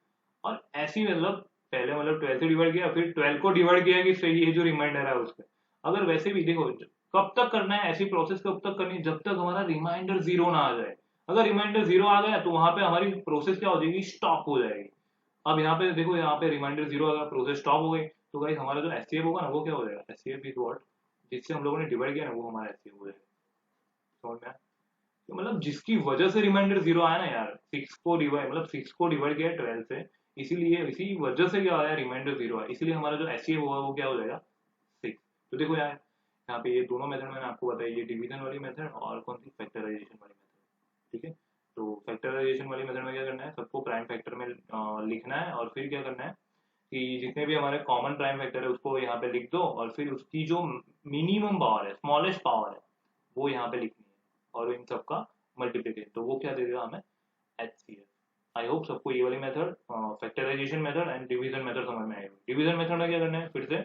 और ऐसी मतलब पहले मतलब 12 से डिवाइड किया, फिर 12 को डिवाइड किया कि सही, ये जो रिमाइंडर है उसका। अगर वैसे भी देखो, कब तक करना है ऐसी प्रोसेस, कब तक करनी है, जब तक हमारा रिमाइंडर 0 ना आ जाए। अगर रिमाइंडर 0 आ गया तो वहां पे हमारी प्रोसेस क्या हो जाएगी, स्टॉप हो जाएगी। अब यहाँ पे देखो, यहाँ पे रिमाइंडर 0 आ गया, प्रोसेस स्टॉप हो गई। तो गाइस हमारा जो एचसीएफ होगा ना, वो क्या हो जाएगा, एचसीएफ इज व्हाट, जिससे हम लोगों ने डिवाइड किया ना, वो हमारा एचसीएफ हो जाएगा। समझ में आया? तो मतलब जिसकी वजह से रिमाइंडर 0 आया ना यार, 6 को डिवाइड मतलब 6 को डिवाइड किया 12 से, इसीलिए इसी वजह से क्या आया, रिमाइंडर 0 आया, इसीलिए हमारा जो एचसीएफ होगा वो क्या हो जाएगा 6। तो देखो यार, यहाँ पे ये दोनों मेथड मैंने आपको बताई, ये डिवीजन वाली मेथड और कौन सी, फैक्टराइजेशन वाली मेथड, ठीक है। तो फैक्टराइजेशन वाली मेथड में क्या करना है, सबको प्राइम फैक्टर में लिखना है, और फिर क्या करना है कि जितने भी हमारे कॉमन प्राइम फैक्टर है उसको यहाँ पे लिख दो, और फिर उसकी जो मिनिमम पावर है, स्मॉलेस्ट पावर है, वो यहाँ पे लिखनी है, और इन सबका मल्टीप्लीकेशन, तो वो क्या दे देगा हमें, एचसीएफ। आई होप सबको ये वाली method, factorisation method and division method समझ में आएगी। डिवीजन मेथड में क्या करना है, फिर से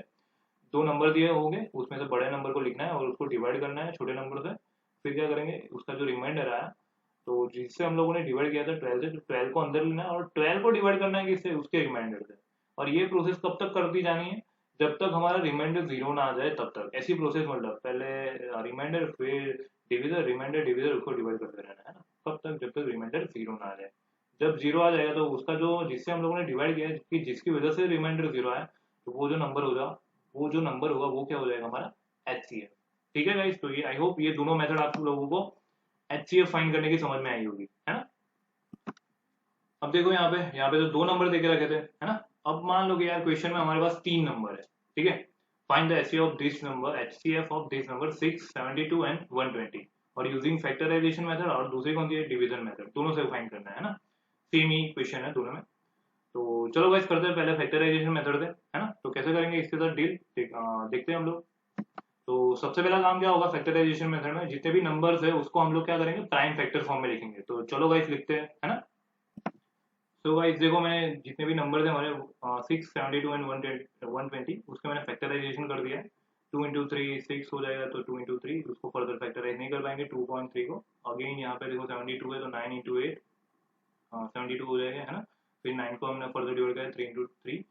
दो नंबर दिए होंगे, उसमें से बड़े नंबर को लिखना है और उसको डिवाइड करना है छोटे नंबर से। फिर क्या करेंगे, उसका जो रिमाइंडर आया, तो जिससे हम लोगों ने डिवाइड किया था 12 से, तो 12 को अंदर लेना है और 12 को डिवाइड करना है किससे, उसके रिमाइंडर से। और ये प्रोसेस कब तक करती जानी है, जब तक हमारा रिमाइंडर 0 ना आ जाए तब तक। ऐसी प्रोसेस मतलब पहले रिमाइंडर, फिर डिविजर, रिमाइंडर डिविजर, उसको डिवाइड करते रहना है ना, कब तक, जब तक रिमाइंडर 0 ना आ जाए। जब 0 आ जाएगा तो उसका जो, जिससे हम लोगों ने डिवाइड किया है, कि जिसकी वजह से रिमाइंडर 0 आया, तो वो जो नंबर होगा, वो क्या हो जाएगा हमारा एचसीएफ। ठीक है गाइस, तो ये आई होप ये दोनों मेथड आप लोगों को एचसीएफ फाइंड करने की समझ में आई होगी, है ना। अब देखो यहाँ पे तो दो नंबर देके रखे थे, है ना। अब मान लो कि यार क्वेश्चन में हमारे पास 3 नंबर है, ठीक है। Find the HCF of this number, HCF of this number 6 72 and 120, और यूजिंग फैक्टराइजेशन मेथड, और दूसरी कौन सी है, डिवीजन मेथड, दोनों से फाइंड करना है ना। सेम ही क्वेश्चन है दोनों में। तो चलो गाइस करते हैं पहले फैक्टराइजेशन मेथड से, है ना। तो कैसे करेंगे इसके साथ डील, देखते हैं हम लोग। तो सबसे पहला काम क्या होगा फैक्टराइजेशन मेथड में, जितने भी नंबर्स है उसको हम लोग क्या करेंगे, प्राइम फैक्टर फॉर्म में लिखेंगे। तो चलो गाइस लिखते हैं, है ना। तो गाइस देखो, मैंने जितने भी नंबर थे हमारे 6 72 एंड 120, उसके मैंने फैक्टराइजेशन कर दिया है। 2 इंटू 3 6 हो जाएगा, तो 2 इंटू 3, उसको फर्दर फैक्टराइज नहीं कर पाएंगे 2.3 को। अगेन यहाँ पे देखो 72 है, तो 9 इंटू 8 72 हो जाएगा, है ना। फिर 9 को हमने फर्दर डिवाइड किया 3 इंटू 3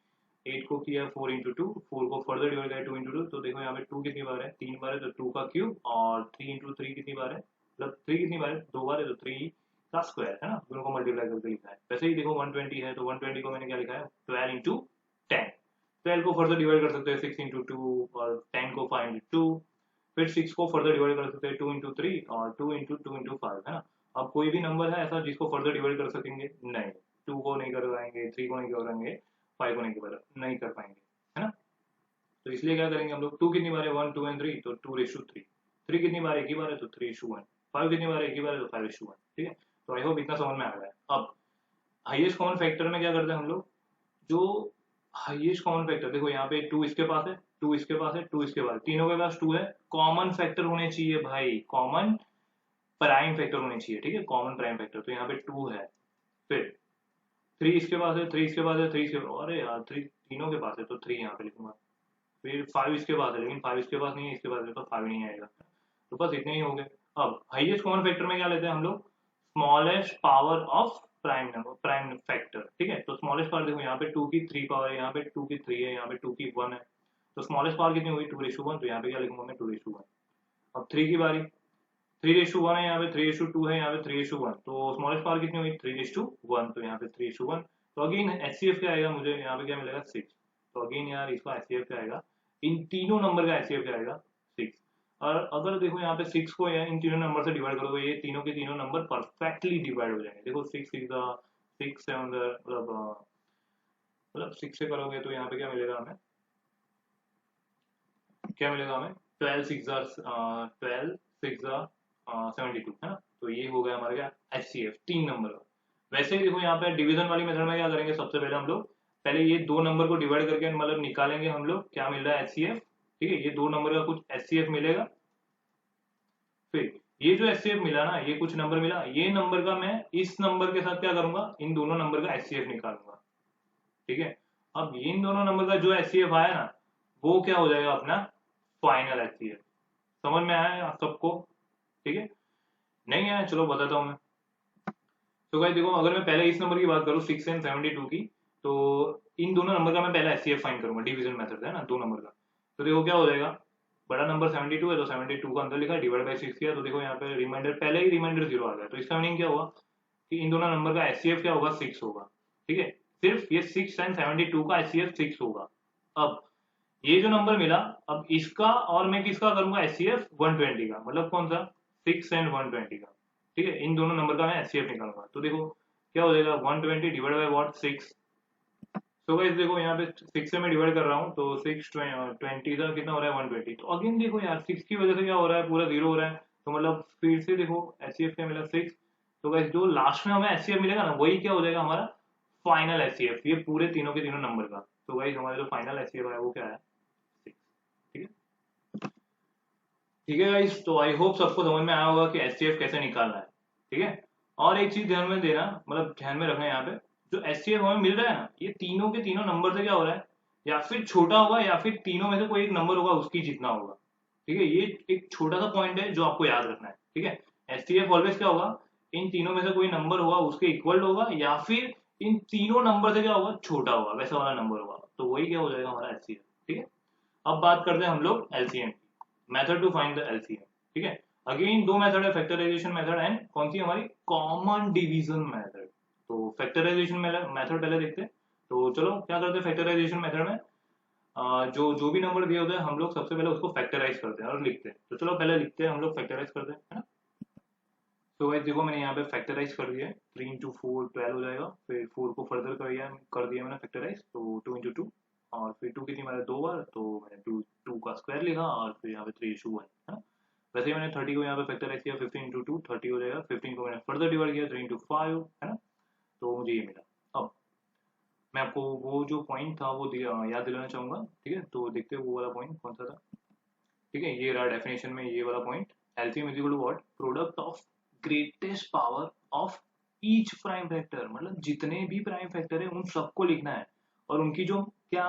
8 को किया 4 इंटू टू, 4 को फर्दर डिवाइड किया 2 इंटू टू, तो देखो यहाँ पे 2 कितनी बार है, 3 बार है, तो 2 का क्यूब, और 3 इंटू 3 कितनी बार है, मतलब 3 कितनी बार है, 2 बार है, तो 3 का स्क्वायर है ना, दोनों को मल्टीप्लाई करके लिखा है। वैसे ही देखो 120 है, तो 120 को मैंने क्या लिखा है, 12 इंटू 10। 12 को फर्दर डिवाइड कर सकते हैं 6 इंटू टू, और 10 को 5 इंटू टू, फिर 6 को फर्दर डिवाइड कर सकते हैं 2 इंटू थ्री, और 2 इंटू 2 इंटू 5 है ना। अब कोई भी नंबर है ऐसा जिसको फर्दर डिवाइड कर सकेंगे, नहीं, 2 को नहीं कर पाएंगे, 3 को नहीं कर पाएंगे, 5 को नहीं कर पाएंगे, है ना। तो इसलिए क्या करेंगे हम लोग, 2 कितनी बार है, 1 2 एंड 3, तो 2:3, 3 कितनी बार एक ही बार है, तो 3:1, 5 कितनी बार एक ही बार है, तो 5:1, ठीक है। तो आई होप इतना समझ में आ रहा है। अब हाईएस्ट कॉमन फैक्टर में क्या करते हैं हम लोग, जो हाईएस्ट कॉमन फैक्टर, देखो यहाँ पे 2 इसके पास है, 2 इसके पास है, 2 इसके पास, तीनों के पास 2 है, कॉमन फैक्टर होने चाहिए भाई, कॉमन प्राइम फैक्टर होने चाहिए, ठीक है, कॉमन प्राइम फैक्टर, तो यहाँ पे 2 है। फिर 3 इसके पास है, 3 इसके पास है, 3 इसके, अरे यार 3 तीनों के पास है, तो 3 यहाँ पे लिखूंगा। फिर 5 इसके पास है, लेकिन 5 इसके पास नहीं है, इसके पास है, तो 5 नहीं आएगा। तो बस इतने ही हो गए। अब हाईएस्ट कॉमन फैक्टर में क्या लेते हैं हम लोग, smallest power of prime number, prime factor, ठीक है। तो स्मॉलेस्ट पावर देखो, यहाँ पे 2 की 3 पावर है, यहाँ पे 2 की 3 है, यहाँ पे 2 की 1 है, तो स्मॉलेस्ट पावर कितनी हुई, 2:1, तो यहाँ पे क्या लिखूंगा मैं, 2:1। अब 3 की बारी, 3:1 है, यहाँ पे 3:2 है, यहाँ पे 3:1, तो स्मॉलेस्ट पावर कितनी हुई, 3:1, तो यहाँ पे 3:1। तो अगेन एचसीएफ क्या आएगा, मुझे यहाँ पे क्या मिलेगा, 6। तो अगेन यार इसका एचसीएफ क्या आएगा, इन तीनों नंबर का एचसीएफ क्या आएगा, 6। और अगर देखो यहाँ पे 6 को इन तीनों नंबर से डिवाइड करो, तो ये तीनों के तीनों नंबर परफेक्टली डिवाइड हो जाएंगे। देखो 6 6 6 7, मतलब 6 से करोगे तो यहाँ पे क्या मिलेगा हमें, क्या मिलेगा हमें, 12 6 12 6 72, है ना। तो ये हो गया हमारा क्या, एचसीएफ, 3 नंबर का। वैसे ही देखो यहाँ पे डिवीजन वाली मेथड में क्या करेंगे, सबसे पहले हम लोग पहले ये 2 नंबर को डिवाइड करके मतलब निकालेंगे हम लोग, क्या मिल रहा है, एचसीएफ, ठीक है, ये 2 नंबर का कुछ एचसीएफ मिलेगा। फिर ये जो एचसीएफ मिला ना, ये कुछ नंबर मिला, ये नंबर का मैं इस नंबर के साथ क्या करूंगा, इन दोनों नंबर का एचसीएफ निकालूंगा, ठीक है। अब इन दोनों नंबर का जो एचसीएफ आया ना, वो क्या हो जाएगा अपना फाइनल एचसीएफ। समझ में आया आप सबको, ठीक है। नहीं आया, चलो बताता हूँ मैं। तो गाइस देखो, अगर मैं पहले इस नंबर की बात करूँ 6 एंड 72 की, तो इन दोनों नंबर का मैं पहले एचसीएफ फाइंड करूंगा, डिवीजन मेथड है ना, 2 नंबर का। तो देखो क्या हो जाएगा, बड़ा नंबर 72 है, तो 72 का अंदर लिखा, डिवाइड बाई 6 किया, तो देखो यहाँ पे रिमाइंडर, पहले ही रिमाइंडर 0 आ गया, तो इसका मीनिंग क्या हुआ कि इन दोनों नंबर का एचसीएफ क्या होगा, 6 होगा, ठीक है। सिर्फ ये 6 एंड 72 का एचसीएफ 6 होगा। अब ये जो नंबर मिला, अब इसका और मैं किसका करूंगा एचसीएफ, 120 का, मतलब कौन सा, 6 एंड 120 का, ठीक है। इन दोनों नंबर का मैं एचसीएफ निकालूंगा, तो देखो क्या हो जाएगा, 120 डिवाइड बाई व्हाट, 6। तो गाइस देखो यहाँ पे 6 से मैं डिवाइड कर रहा हूँ, तो 6 20 का कितना हो रहा है, 120। तो अगेन देखो यार 6 की वजह से क्या हो रहा है, पूरा 0 हो रहा है, तो मतलब फिर से देखो एचसीएफ क्या मिला, 6। तो गाइस जो लास्ट में हमें एचसीएफ मिलेगा ना, वही क्या हो जाएगा हमारा फाइनल एचसीएफ, ये पूरे तीनों के तीनों नंबर का। तो गाइस हमारा जो फाइनल एचसीएफ है वो क्या है, 6, ठीक है। ठीक है गाइस, तो आई होप सबको समझ में आया होगा कि एचसीएफ कैसे निकालना है, ठीक है। और एक चीज ध्यान में देना, मतलब ध्यान में रखना यहाँ पे, जो एचसीएफ हमें मिल रहा है ना, ये तीनों के तीनों नंबर से क्या हो रहा है, या फिर छोटा होगा या फिर तीनों में से कोई एक नंबर होगा उसकी जितना होगा, ठीक है। ये एक छोटा सा पॉइंट है जो आपको याद रखना है, ठीक है। एचसीएफ ऑलवेज क्या होगा, इन तीनों में से कोई नंबर होगा उसके इक्वल होगा, या फिर इन तीनों नंबर से क्या होगा, छोटा होगा, वैसा वाला नंबर होगा, तो वही क्या हो जाएगा हमारा एचसीएफ, ठीक है। अब बात करते हैं हम लोग LCM, method to find the LCM, ठीक है। अगेन 2 मेथड है, फैक्टराइजेशन मेथड एंड कौन सी हमारी कॉमन डिवीजन मेथड। तो फैक्टराइजेशन मेथड पहले देखते हैं। तो चलो क्या करते हैं फैक्टराइजेशन मेथड में, जो जो भी नंबर दिए होते हैं हम लोग सबसे पहले उसको फैक्टराइज करते हैं और लिखते हैं। तो चलो पहले लिखते हैं, हम लोग फैक्टराइज करते हैं, है ना। तो गाइस देखो मैंने यहाँ पे फैक्टराइज कर दिया है, 3 इंटू 4 12 हो जाएगा, फिर 4 को फर्दर कर दिया मैंने फैक्टराइज, तो 2 इंटू 2, और फिर 2 कितनी बार है, 2 बार, तो मैंने 2 का स्क्वायर लिखा, और फिर यहाँ पे 3:1, है ना। वैसे ही मैंने 30 को यहाँ पे फैक्टराइज किया, 15 इंटू 2 30 हो जाएगा, 15 को मैंने फर्दर डिवाइड किया 3 इंटू 5, है ना। तो मुझे ये मिला। अब मैं आपको वो जो पॉइंट था वो याद दिलाना चाहूंगा, ठीक है। तो देखते हो वो वाला पॉइंट कौन सा था, ठीक है। ये रहा डेफिनेशन में ये वाला point, LCM is equal to what, product of greatest power of each prime factor, मतलब जितने भी प्राइम फैक्टर है उन सबको लिखना है, और उनकी जो क्या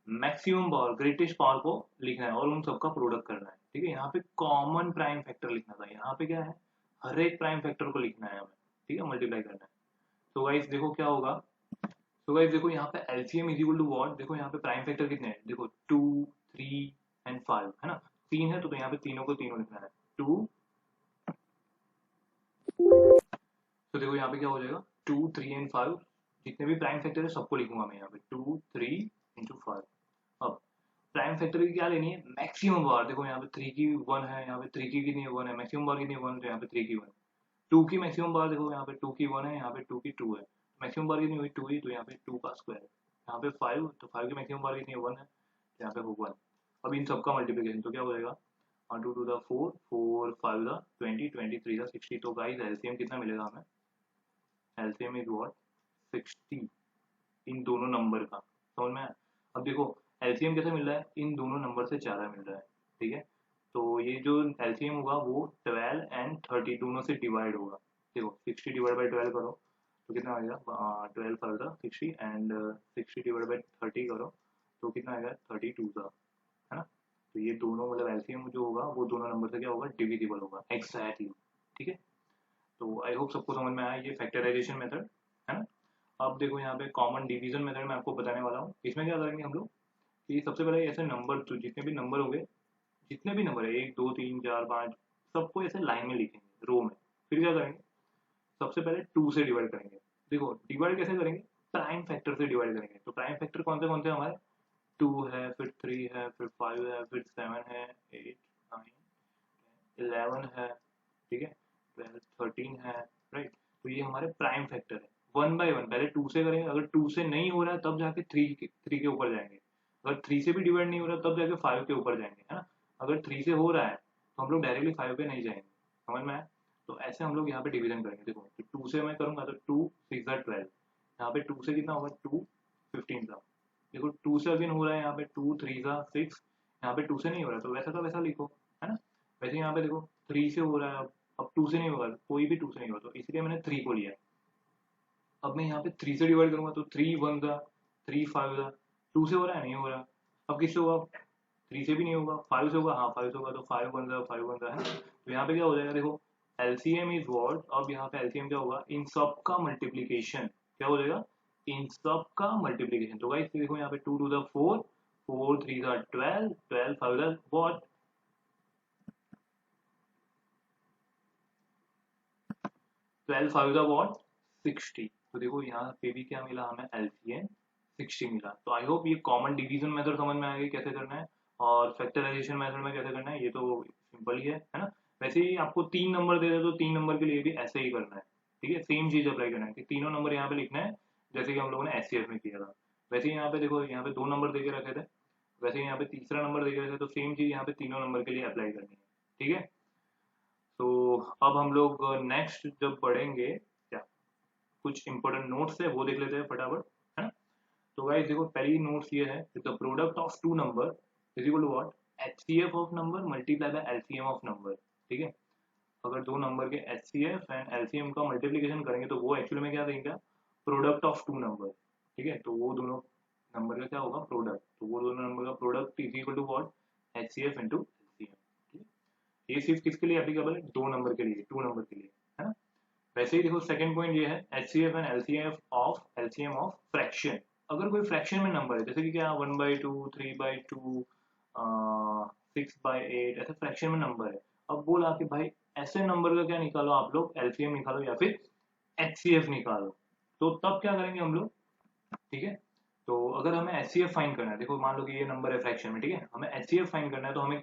मैक्सिमम पावर, ग्रेटेस्ट पावर को लिखना है, और उन सबका प्रोडक्ट करना है, ठीक है। यहाँ पे कॉमन प्राइम फैक्टर लिखना था, यहाँ पे क्या है, हर एक प्राइम फैक्टर को लिखना है हमें, ठीक है, मल्टीप्लाई करना है। तो गाइस देखो क्या होगा, तो गाइस देखो यहाँ पे LCM is equal to what, देखो यहाँ पे प्राइम फैक्टर कितने हैं, देखो 2 3 एंड 5 है ना, 3 है तो यहाँ पे तीनों को तीनों लिखना है 2, तो देखो यहाँ पे क्या हो जाएगा 2 3 एंड 5, जितने भी प्राइम फैक्टर है सबको लिखूंगा मैं यहाँ पे 2 3 इंटू 5। अब प्राइम फैक्टर की क्या लेनी है, मैक्सिमम बार, देखो यहाँ पे 3 की 1 है, यहाँ पे 3 की कितनी है 1 है, मैक्सिमम बार कितनी है 1, तो यहाँ पे 3 की 1, 2 की मैक्सिमम बार देखो यहाँ पे 2 की 1 है, यहाँ पे 2 की 2 है, मैक्सिमम बार कितनी हुई 2 ही, तो यहाँ पे 2 का स्क्वायर, यहाँ पे 5, तो 5 की मैक्सिमम बार कितनी है 1 है, तो यहाँ पे हो 1। अब इन सबका मल्टीप्लिकेशन तो क्या हो जाएगा, 2 टू द 4, 4 5 द 20, 23 द 60, तो गाइस एलसीएम कितना मिलेगा हमें, एलसीएम इज व्हाट 60 इन दोनों नंबर का, समझ में आया? अब देखो एलसीएम कैसे मिल रहा है, इन दोनों नंबर से ज़्यादा मिल रहा है, ठीक है, तो ये जो एलसीएम होगा वो 12 एंड 30 दोनों से डिवाइड होगा, देखो 60 डिवाइड बाई 12 करो तो कितना आएगा, 12 फर्दर 60 एंड 60 डिवाइड बाई 30 करो तो कितना आएगा 32 का, है ना, तो ये दोनों मतलब एलसीएम जो होगा वो दोनों नंबर से क्या होगा डिविजिबल होगा एग्जैक्टली, ठीक है। तो आई होप सबको समझ में आया ये फैक्टराइजेशन मेथड, है ना। अब देखो यहाँ पे कॉमन डिवीजन मेथड मैं आपको बताने वाला हूँ, इसमें क्या करेंगे हम लोग कि सबसे पहले ऐसे नंबर, तो जितने भी नंबर होंगे, जितने भी नंबर है 1 2 3 4 5, सबको ऐसे लाइन में लिखेंगे रो में, फिर क्या करेंगे सबसे पहले 2 से डिवाइड करेंगे, देखो डिवाइड कैसे करेंगे, प्राइम फैक्टर से डिवाइड करेंगे, तो प्राइम फैक्टर कौन से हमारे 2 है, फिर 3 है, फिर 5 है, फिर 7 है, 8 9 11 है, ठीक है, 12 13 है, राइट, तो ये हमारे प्राइम फैक्टर है। वन बाय वन पहले 2 से करेंगे, अगर 2 से नहीं हो रहा है तब जाके 3 के ऊपर जाएंगे, अगर 3 से भी डिवाइड नहीं हो रहा तब जाके 5 के ऊपर जाएंगे, है ना, अगर 3 से हो रहा है तो हम लोग डायरेक्टली 5 पे नहीं जाएंगे, समझ में आया? तो ऐसे हम लोग यहाँ पे डिवीजन करेंगे, देखो 2 से मैं करूंगा तो 2 6 12, यहाँ पे 2 से कितना होगा 2 15 का, देखो 2 से अगेन हो रहा है, यहाँ पे 2 3 का 6, यहाँ पे 2 से नहीं हो रहा है तो वैसा का वैसा लिखो, है ना, वैसे यहाँ पे देखो 3 से हो रहा है, अब 2 से नहीं होगा, कोई भी 2 से नहीं होगा तो इसलिए मैंने 3 को लिया। अब मैं यहाँ पे 3 से डिवाइड करूंगा तो 3 1 का 3 5 का, 2 से हो रहा है नहीं हो रहा, अब किससे होगा 3 से भी नहीं होगा, 5 से होगा, हाँ 5 से होगा, तो 5 1 का 5 1 का, है ना, तो यहाँ पे क्या हो जाएगा देखो एलसीएम इज व्हाट, अब यहाँ पे एलसीएम क्या होगा, इन सब का मल्टीप्लीकेशन क्या हो जाएगा, इन सब का मल्टीप्लीकेशन, तो गाइस देखो यहाँ पे 2 टू द 4, 4 3 का 12, 12 5 का व्हाट 12 5 का व्हाट 60, तो देखो यहाँ पे भी क्या मिला हमें एलसीएम 60 मिला। तो आई होप ये कॉमन डिवीजन मेथड समझ में आ गई कैसे करना है, और फैक्टराइजेशन मेथड में कैसे करना है, ये तो सिंपल ही है ना। वैसे ही आपको 3 नंबर दे दे तो 3 नंबर के लिए भी ऐसे ही करना है, ठीक है, सेम चीज अप्लाई करना है कि तीनों नंबर यहाँ पे लिखना है जैसे कि हम लोगों ने एचसीएफ में किया था। वैसे ही यहाँ पे देखो यहाँ पे 2 नंबर दे के रखे थे, वैसे ही यहाँ पे तीसरा नंबर दे के रखे थे, तो सेम चीज यहाँ पे तीनों नंबर के लिए अप्लाई करनी है, ठीक है। तो अब हम लोग नेक्स्ट जब पढ़ेंगे क्या, कुछ इंपॉर्टेंट नोट्स है वो देख लेते हैं फटाफट, है ना। तो गाइस देखो पहली नोट्स ये है, the product of two number is equal to what, HCF of number multiply by LCM of number, ठीक है। अगर दो नंबर के एचसीएफ एंड एलसीएम का मल्टीप्लिकेशन करेंगे तो वो एक्चुअली में क्या देंगे, प्रोडक्ट ऑफ टू नंबर, ठीक है, तो वो दोनों नंबर का क्या होगा प्रोडक्ट, तो वो दोनों नंबर का product is equal to what HCF into LCM, ये सिर्फ किसके लिए एप्लीकेबल है, दो नंबर के लिए, टू नंबर के लिए, है ना। वैसे ही देखो सेकंड पॉइंट ये है HCF and LCM of fraction, अगर कोई फ्रैक्शन में नंबर है जैसे कि क्या 1/2 3/2 6/8 ऐसे फ्रैक्शन में नंबर है, अब बोला कि भाई ऐसे नंबर का क्या निकालो आप लोग एलसीएम निकालो या फिर एचसीएफ निकालो, तो तब क्या करेंगे हम लोग, ठीक है। तो अगर हमें एचसीएफ फाइंड करना है, देखो मान लो कि ये नंबर है फ्रैक्शन में, ठीक है, हमें एचसीएफ फाइंड करना है तो हमें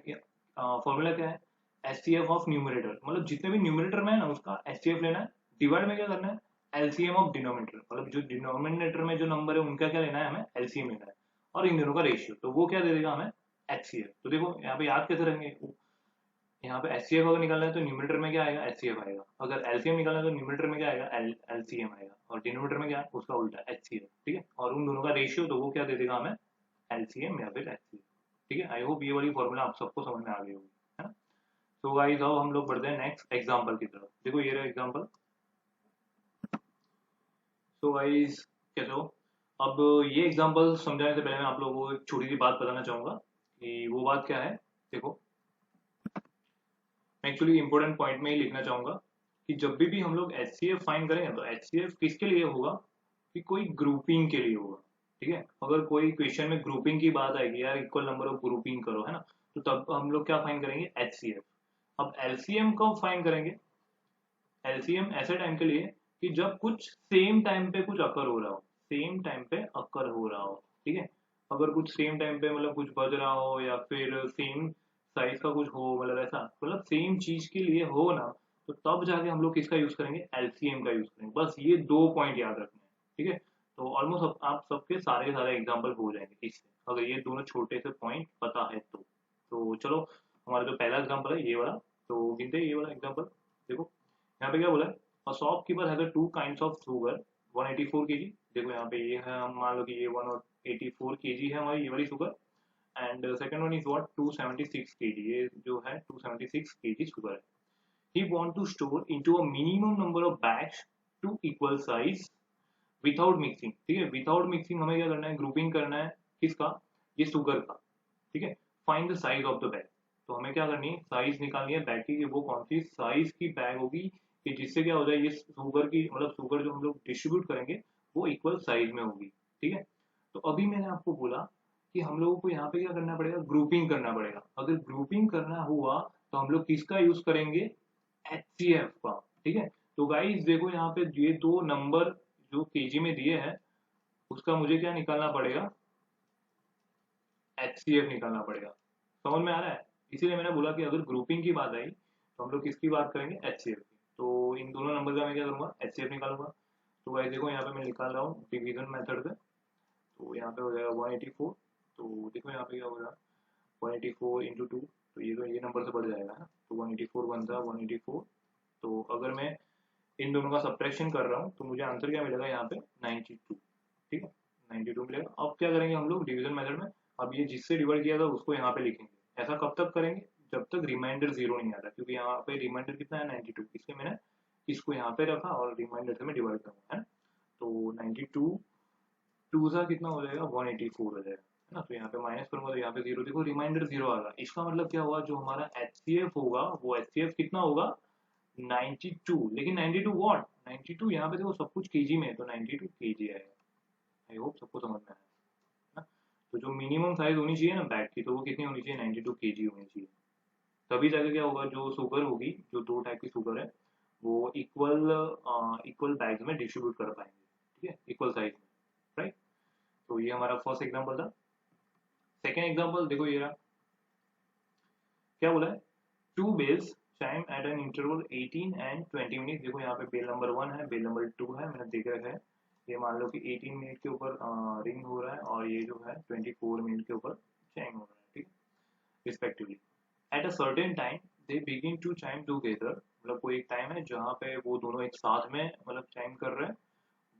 फॉर्मूला क्या है, एचसीएफ ऑफ न्यूमरेटर, मतलब जितने भी न्यूमरेटर में है ना उसका एचसीएफ लेना है, डिवाइड में क्या करना है एलसीएम ऑफ डिनोमिनेटर, मतलब जो डिनोमिनेटर में जो नंबर है उनका क्या लेना है हमें एलसीएम लेना है, और इन दोनों का रेशियो, तो वो क्या दे देगा हमें एचसीएफ। तो देखो यहाँ पे याद कैसे रहेंगे, यहाँ पे एचसीएफ अगर निकालना है तो न्यूमरेटर में क्या आएगा एचसीएफ आएगा, अगर एलसीएम निकालना है तो न्यूमरेटर में क्या आएगा एलसीएम आएगा, और डिनोमिनेटर में क्या है उसका उल्टा एचसीएफ, ठीक है, और उन दोनों का रेशियो तो वो क्या दे देगा हमें एलसीएम या फिर एचसीएफ, ठीक है। आई होप ये वाली फॉर्मूला आप सबको समझ में आ गई होगी, है ना। तो गाइस अब हम लोग बढ़ते हैं नेक्स्ट एग्जांपल की तरफ, देखो ये रहा एग्जांपल। तो गाइस कैसे हो, अब ये एग्जांपल समझाने से पहले मैं आप लोगों को एक छोटी सी बात बताना चाहूंगा कि वो बात क्या है, देखो मैं एक्चुअली इंपॉर्टेंट पॉइंट में ही लिखना चाहूंगा कि जब भी हम लोग एचसीएफ फाइंड करेंगे तो एचसीएफ किसके लिए होगा, कि कोई ग्रुपिंग के लिए होगा। ठीक है, अगर कोई क्वेश्चन में ग्रुपिंग की बात आएगी, यार इक्वल नंबर ऑफ ग्रुपिंग करो, है ना, तो तब हम लोग क्या फाइन करेंगे, एचसीएफ। अब एलसीएम कब फाइन करेंगे, एलसीएम ऐसे टाइम के लिए कि जब कुछ सेम टाइम पे कुछ अकर हो रहा हो, सेम टाइम पे अकर हो रहा हो। ठीक है, अगर कुछ सेम टाइम पे मतलब कुछ बज रहा हो या फिर सेम साइज का कुछ हो, मतलब ऐसा मतलब सेम चीज के लिए हो ना, तो तब जाके हम लोग किसका यूज करेंगे, एलसीएम का यूज करेंगे। बस ये दो पॉइंट याद रखने हैं। ठीक है, तो ऑलमोस्ट आप सबके सारे के सारे एग्जाम्पल हो जाएंगे इससे, अगर ये दोनों छोटे से पॉइंट पता है तो चलो, हमारा जो पहला एग्जाम्पल है ये वाला, तो गिनते हैं ये वाला एग्जाम्पल। देखो यहाँ पे क्या बोला है, a shopkeeper has a two kinds of sugar 184 KG. देखो यहाँ पे ये है, हम मान लो कि ये 184 केजी है हमारी ये वाली sugar, and second one is what 276 kg, ये जो है 276 केजी शुगर है। He want to store into a minimum number of bags to equal size without mixing. ठीक है, विदाउट मिक्सिंग हमें क्या करना है, ग्रुपिंग करना है किसका, ये शुगर का। ठीक है, find the size of the bag, तो हमें क्या करनी है, साइज निकालनी है बैग की, कि वो कौन सी साइज की बैग होगी कि जिससे क्या हो जाए, ये शुगर की मतलब शुगर जो हम लोग डिस्ट्रीब्यूट करेंगे वो इक्वल साइज में होगी। ठीक है, तो अभी मैंने आपको बोला कि हम लोगों को यहाँ पे क्या करना पड़ेगा, ग्रुपिंग करना पड़ेगा। अगर ग्रुपिंग करना हुआ तो हम लोग किसका यूज करेंगे, एचसीएफ का। ठीक है, तो गाइस देखो यहाँ पे ये दो नंबर जो केजी में दिए हैं, उसका मुझे क्या निकालना पड़ेगा, एचसीएफ निकालना पड़ेगा। समझ में आ रहा है, इसीलिए मैंने बोला कि अगर ग्रुपिंग की बात आई तो हम लोग किसकी बात करेंगे, एचसीएफ की। तो इन दोनों नंबर का मैं क्या करूंगा, एचसीएफ निकालूंगा। तो गाइस देखो यहाँ पे मैं निकाल रहा हूँ डिवीजन मेथड से, तो यहाँ पे हो जाएगा 184। तो देखो यहाँ पे क्या हो रहा है, 184 इंटू टू, तो ये तो ये नंबर से बढ़ जाएगा ना, तो 184 बनता है 184। तो अगर मैं इन दोनों का सब्ट्रैक्शन कर रहा हूँ तो मुझे आंसर क्या मिलेगा यहाँ पे, 92। ठीक है, 92 मिलेगा। अब क्या करेंगे हम लोग डिवीजन मेथड में, अब ये जिससे डिवाइड किया था उसको यहाँ पे लिखेंगे। ऐसा कब तक करेंगे, जब तक रिमाइंडर जीरो नहीं आता, क्योंकि यहाँ पे रिमाइंडर कितना है, 92, इसलिए मैंने इसको यहाँ पे रखा और रिमाइंडर से मैं डिवाइड करूँगा, है। तो 92 टू सा कितना हो जाएगा, 184 हो जाएगा, है ना। तो यहाँ पे माइनस करूंगा तो यहाँ पे जीरो, देखो रिमाइंडर जीरो आ गया। इसका मतलब क्या हुआ, जो हमारा एचसीएफ होगा वो एचसीएफ कितना होगा, 92। लेकिन 92 वॉट, 92 यहाँ पे देखो सब कुछ केजी में है, तो 92 केजी आएगा। आई होप सबको समझ में आया ना। तो जो मिनिमम साइज होनी चाहिए ना बैग की, तो वो कितनी होनी चाहिए, 92 केजी होनी चाहिए। तभी जाके क्या होगा, जो शुगर होगी, जो दो टाइप की शुगर है, वो इक्वल इक्वल बैग्स में डिस्ट्रीब्यूट कर पाएंगे। ठीक है, इक्वल साइज में, राइट। तो ये हमारा फर्स्ट एग्जाम्पल था। सेकेंड एग्जाम्पल देखो ये रहा, क्या बोला है, two bells chime at an interval 18 and 20 minute. देखो यहाँ पे बेल नंबर 1 है, बेल नंबर 2 है, मैंने देख रखा है। ये मान लो कि 18 मिनट के ऊपर रिंग हो रहा है और ये जो है 24 मिनट के ऊपर चाइम हो रहा है। ठीक, respectively at a certain time they begin to chime together, मतलब कोई एक टाइम है जहाँ पे वो दोनों एक साथ में मतलब चाइम कर रहे हैं।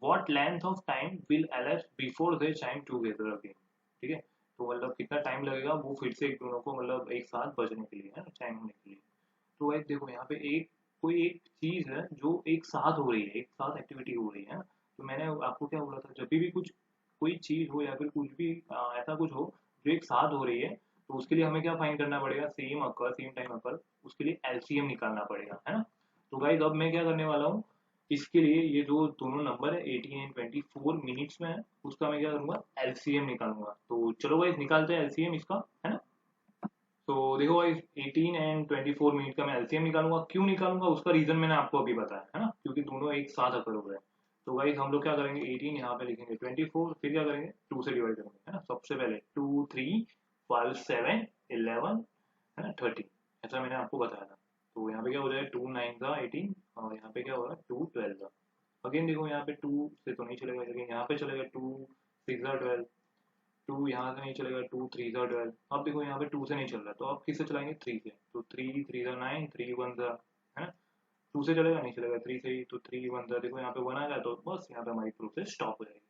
What length of time will elapse before they chyme together again. ठीक है, तो मतलब कितना टाइम लगेगा वो फिर से एक दोनों को मतलब एक साथ बजने के लिए, है ना, चाइम होने के लिए। तो एक देखो यहाँ पे एक कोई एक चीज है जो एक साथ हो रही है, एक साथ एक्टिविटी हो रही है ना। तो मैंने आपको क्या बोला था, जब भी कुछ कोई चीज हो या फिर कुछ भी ऐसा कुछ हो जो एक साथ हो रही है, तो उसके लिए हमें क्या फाइंड करना पड़ेगा, सेम अकर सेम टाइम अकर, उसके लिए एलसीएम निकालना पड़ेगा, है ना। तो गाइस अब मैं क्या करने वाला हूँ, इसके लिए ये जो दोनों नंबर है 18 एंड 24 मिनट्स में है, उसका मैं क्या करूंगा, एलसीएम निकालूंगा। तो चलो गाइस निकालते हैं एलसीएम इसका, है ना। तो देखो गाइस 18 एंड 24 मिनट का मैं एलसीएम निकालूंगा। क्यों निकालूंगा उसका रीजन मैंने आपको अभी बताया, है ना, क्योंकि दोनों एक साथ अकर हो रहे हैं। तो गाइस हम लोग क्या करेंगे, 18 यहाँ पे लिखेंगे, 24 फिर क्या करेंगे, 2 से डिवाइड करेंगे, है ना। सबसे पहले 2 3 5 7 11, है ना, 30, ऐसा मैंने आपको बताया था। तो यहाँ पे क्या हो जाएगा, 2 9 का 18 और यहाँ पे क्या होगा 2 12 का। अगेन देखो यहाँ पे 2 से तो नहीं चलेगा, लेकिन यहाँ पे चलेगा 2 6 12, टू यहाँ से नहीं चलेगा, 2 3 ज़ा 12। अब देखो यहाँ पे 2 से नहीं चल रहा, तो अब किससे चलाएंगे, 3 से। तो 3 3 ज़ा 9, 3 1 ज़ा, है ना। 2 से चलेगा नहीं चलेगा, 3 से ही, तो 3 1 ज़ा, देखो यहाँ पे 1 आ गया, तो बस यहाँ पे हमारी प्रोसेस स्टॉप हो जाएगी।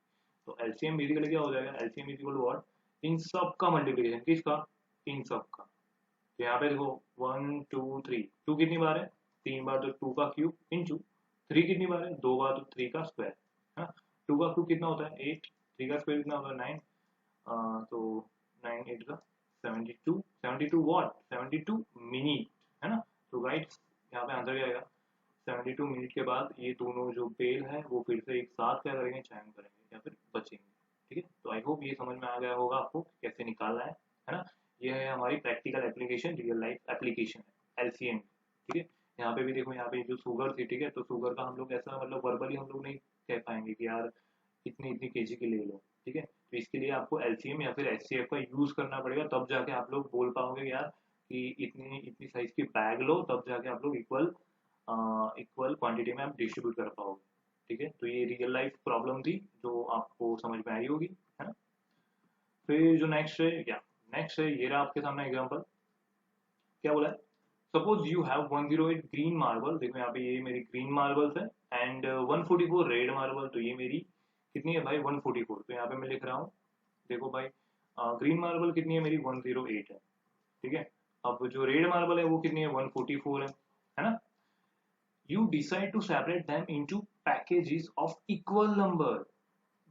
तो एलसीएम बेसिकली क्या हो जाएगा, LCM is equal to what, इन सब का मल्टीप्लिकेशन, किसका, इन सब का। तो यहाँ पे देखो 1 2 3, 2 कितनी बार है, 3 बार, तो 2 का क्यूब इंटू 3 कितनी बार है, 2 बार, तो 3 का स्क्वायर, है ना। 2 का क्यूब कितना होता है 8, 3 का स्क्वायर कितना होता है 9। तो 9 8 का 72, 72 वॉट, 72 मिनट, है ना। तो राइट यहाँ पे आंसर क्या आएगा, 72 मिनट के बाद ये दोनों जो बेल है वो फिर से एक साथ क्या करेंगे, चयन करेंगे या फिर बचेंगे। ठीक है, तो आई होप ये समझ में आ गया होगा आपको कैसे निकालना है ना। ये है हमारी practical application, real life application है एलसीएम। ठीक है, यहाँ पे भी देखो, यहाँ पे जो शुगर थी, ठीक है, तो शुगर का हम लोग ऐसा मतलब वर्बली हम लोग नहीं कह पाएंगे कि यार इतनी इतनी केजी की ले लो। ठीक है, तो इसके लिए आपको एलसीएम या फिर एचसीएफ का यूज करना पड़ेगा, तब जाके आप लोग बोल पाओगे कि यार कि इतनी इतनी साइज की बैग लो, तब जाके आप लोग इक्वल इक्वल क्वांटिटी में आप डिस्ट्रीब्यूट कर पाओगे। ठीक है, तो ये रियल लाइफ प्रॉब्लम थी जो आपको समझ में आई होगी, है ना। फिर जो नेक्स्ट है क्या, नेक्स्ट है ये रहा आपके सामने एग्जांपल। क्या बोला है, suppose you have 108 green marble, देखो यहाँ पे ये मेरी ग्रीन मार्बल्स है, एंड 144 रेड मार्बल, तो ये मेरी कितनी है भाई 144, तो यहाँ पे मैं लिख रहा हूँ, देखो भाई ग्रीन मार्बल कितनी है मेरी 108 है। ठीक है, अब जो रेड मार्बल है वो कितनी है 144 है ना। You decide to separate them into packages of equal number.